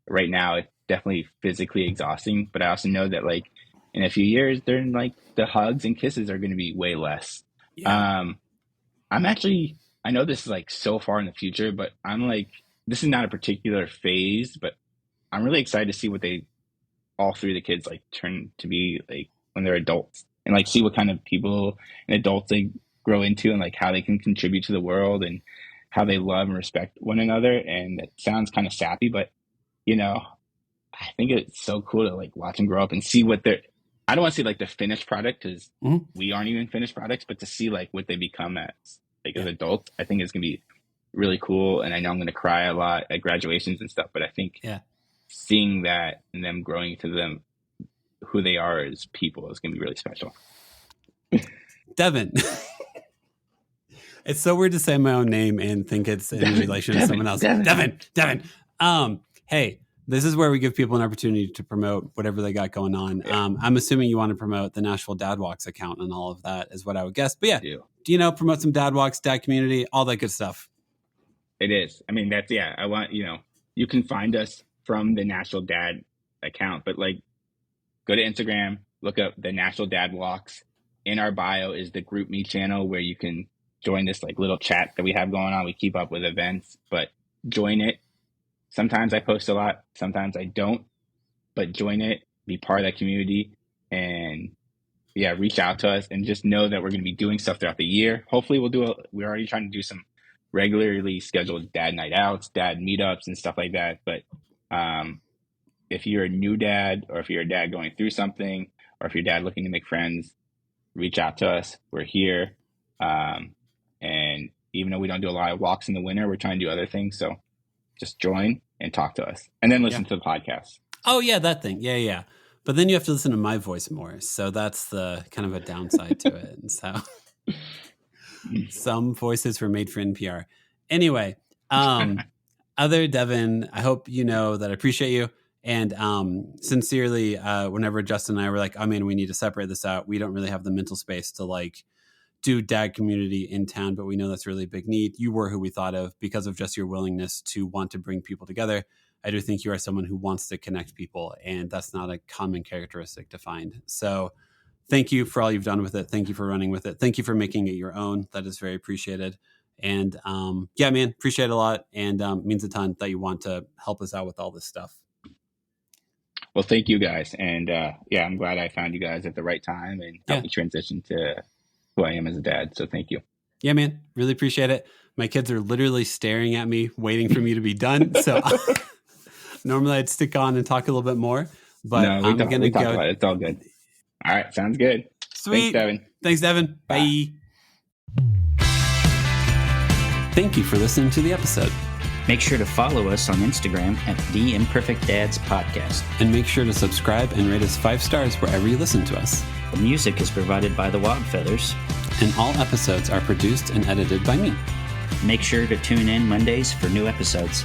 [SPEAKER 3] right now, it's definitely physically exhausting, but I also know that like in a few years, they're like the hugs and kisses are going to be way less.
[SPEAKER 1] Yeah.
[SPEAKER 3] I know this is like so far in the future, but I'm like, this is not a particular phase, but I'm really excited to see what all three of the kids like turn to be like when they're adults and like see what kind of people and adults they grow into and like how they can contribute to the world and how they love and respect one another. And it sounds kind of sappy, but I think it's so cool to like watch them grow up and see I don't want to see like the finished product because we aren't even finished products, but to see like what they become as adults, I think it's going to be really cool. And I know I'm going to cry a lot at graduations and stuff, but I think seeing that and them growing to them, who they are as people is going to be really special.
[SPEAKER 1] Devin. It's so weird to say my own name and think it's in relation to someone else. Devin. Hey, this is where we give people an opportunity to promote whatever they got going on. I'm assuming you want to promote the Nashville Dad Walks account and all of that is what I would guess. But yeah, do promote some Dad Walks, Dad community, all that good stuff? It
[SPEAKER 3] is. I mean, I want, you can find us from the Nashville Dad account, but like go to Instagram, look up the Nashville Dad Walks. In our bio is the Group Me channel where you can join this like little chat that we have going on. We keep up with events, but join it. Sometimes I post a lot, sometimes I don't, but join it, be part of that community, and reach out to us and just know that we're going to be doing stuff throughout the year. Hopefully we're already trying to do some regularly scheduled dad night outs, dad meetups and stuff like that. But if you're a new dad or if you're a dad going through something or if you're a dad looking to make friends, reach out to us. We're here. And even though we don't do a lot of walks in the winter, we're trying to do other things. So just join and talk to us and then listen to the podcast.
[SPEAKER 1] Oh yeah. That thing. Yeah. But then you have to listen to my voice more. So that's the kind of a downside to it. And so some voices were made for NPR. Anyway, other Devin, I hope you know that I appreciate you. And sincerely, whenever Justin and I were like, oh man, we need to separate this out. We don't really have the mental space to like do dad community in town, but we know that's really a big need. You were who we thought of because of just your willingness to want to bring people together. I do think you are someone who wants to connect people, and that's not a common characteristic to find. So thank you for all you've done with it. Thank you for running with it. Thank you for making it your own. That is very appreciated. And man, appreciate it a lot. And means a ton that you want to help us out with all this stuff.
[SPEAKER 3] Well, thank you guys. And I'm glad I found you guys at the right time and helped me transition to who I am as a dad. So thank you.
[SPEAKER 1] Yeah, man. Really appreciate it. My kids are literally staring at me, waiting for me to be done. So normally I'd stick on and talk a little bit more, but I'm going to go.
[SPEAKER 3] It's all good. All right. Sounds good.
[SPEAKER 1] Sweet.
[SPEAKER 3] Thanks, Devin.
[SPEAKER 1] Bye. Thank you for listening to the episode.
[SPEAKER 2] Make sure to follow us on Instagram at The Imperfect Dads Podcast.
[SPEAKER 1] And make sure to subscribe and rate us 5 stars wherever you listen to us.
[SPEAKER 2] The music is provided by The Wildfeathers.
[SPEAKER 1] And all episodes are produced and edited by me.
[SPEAKER 2] Make sure to tune in Mondays for new episodes.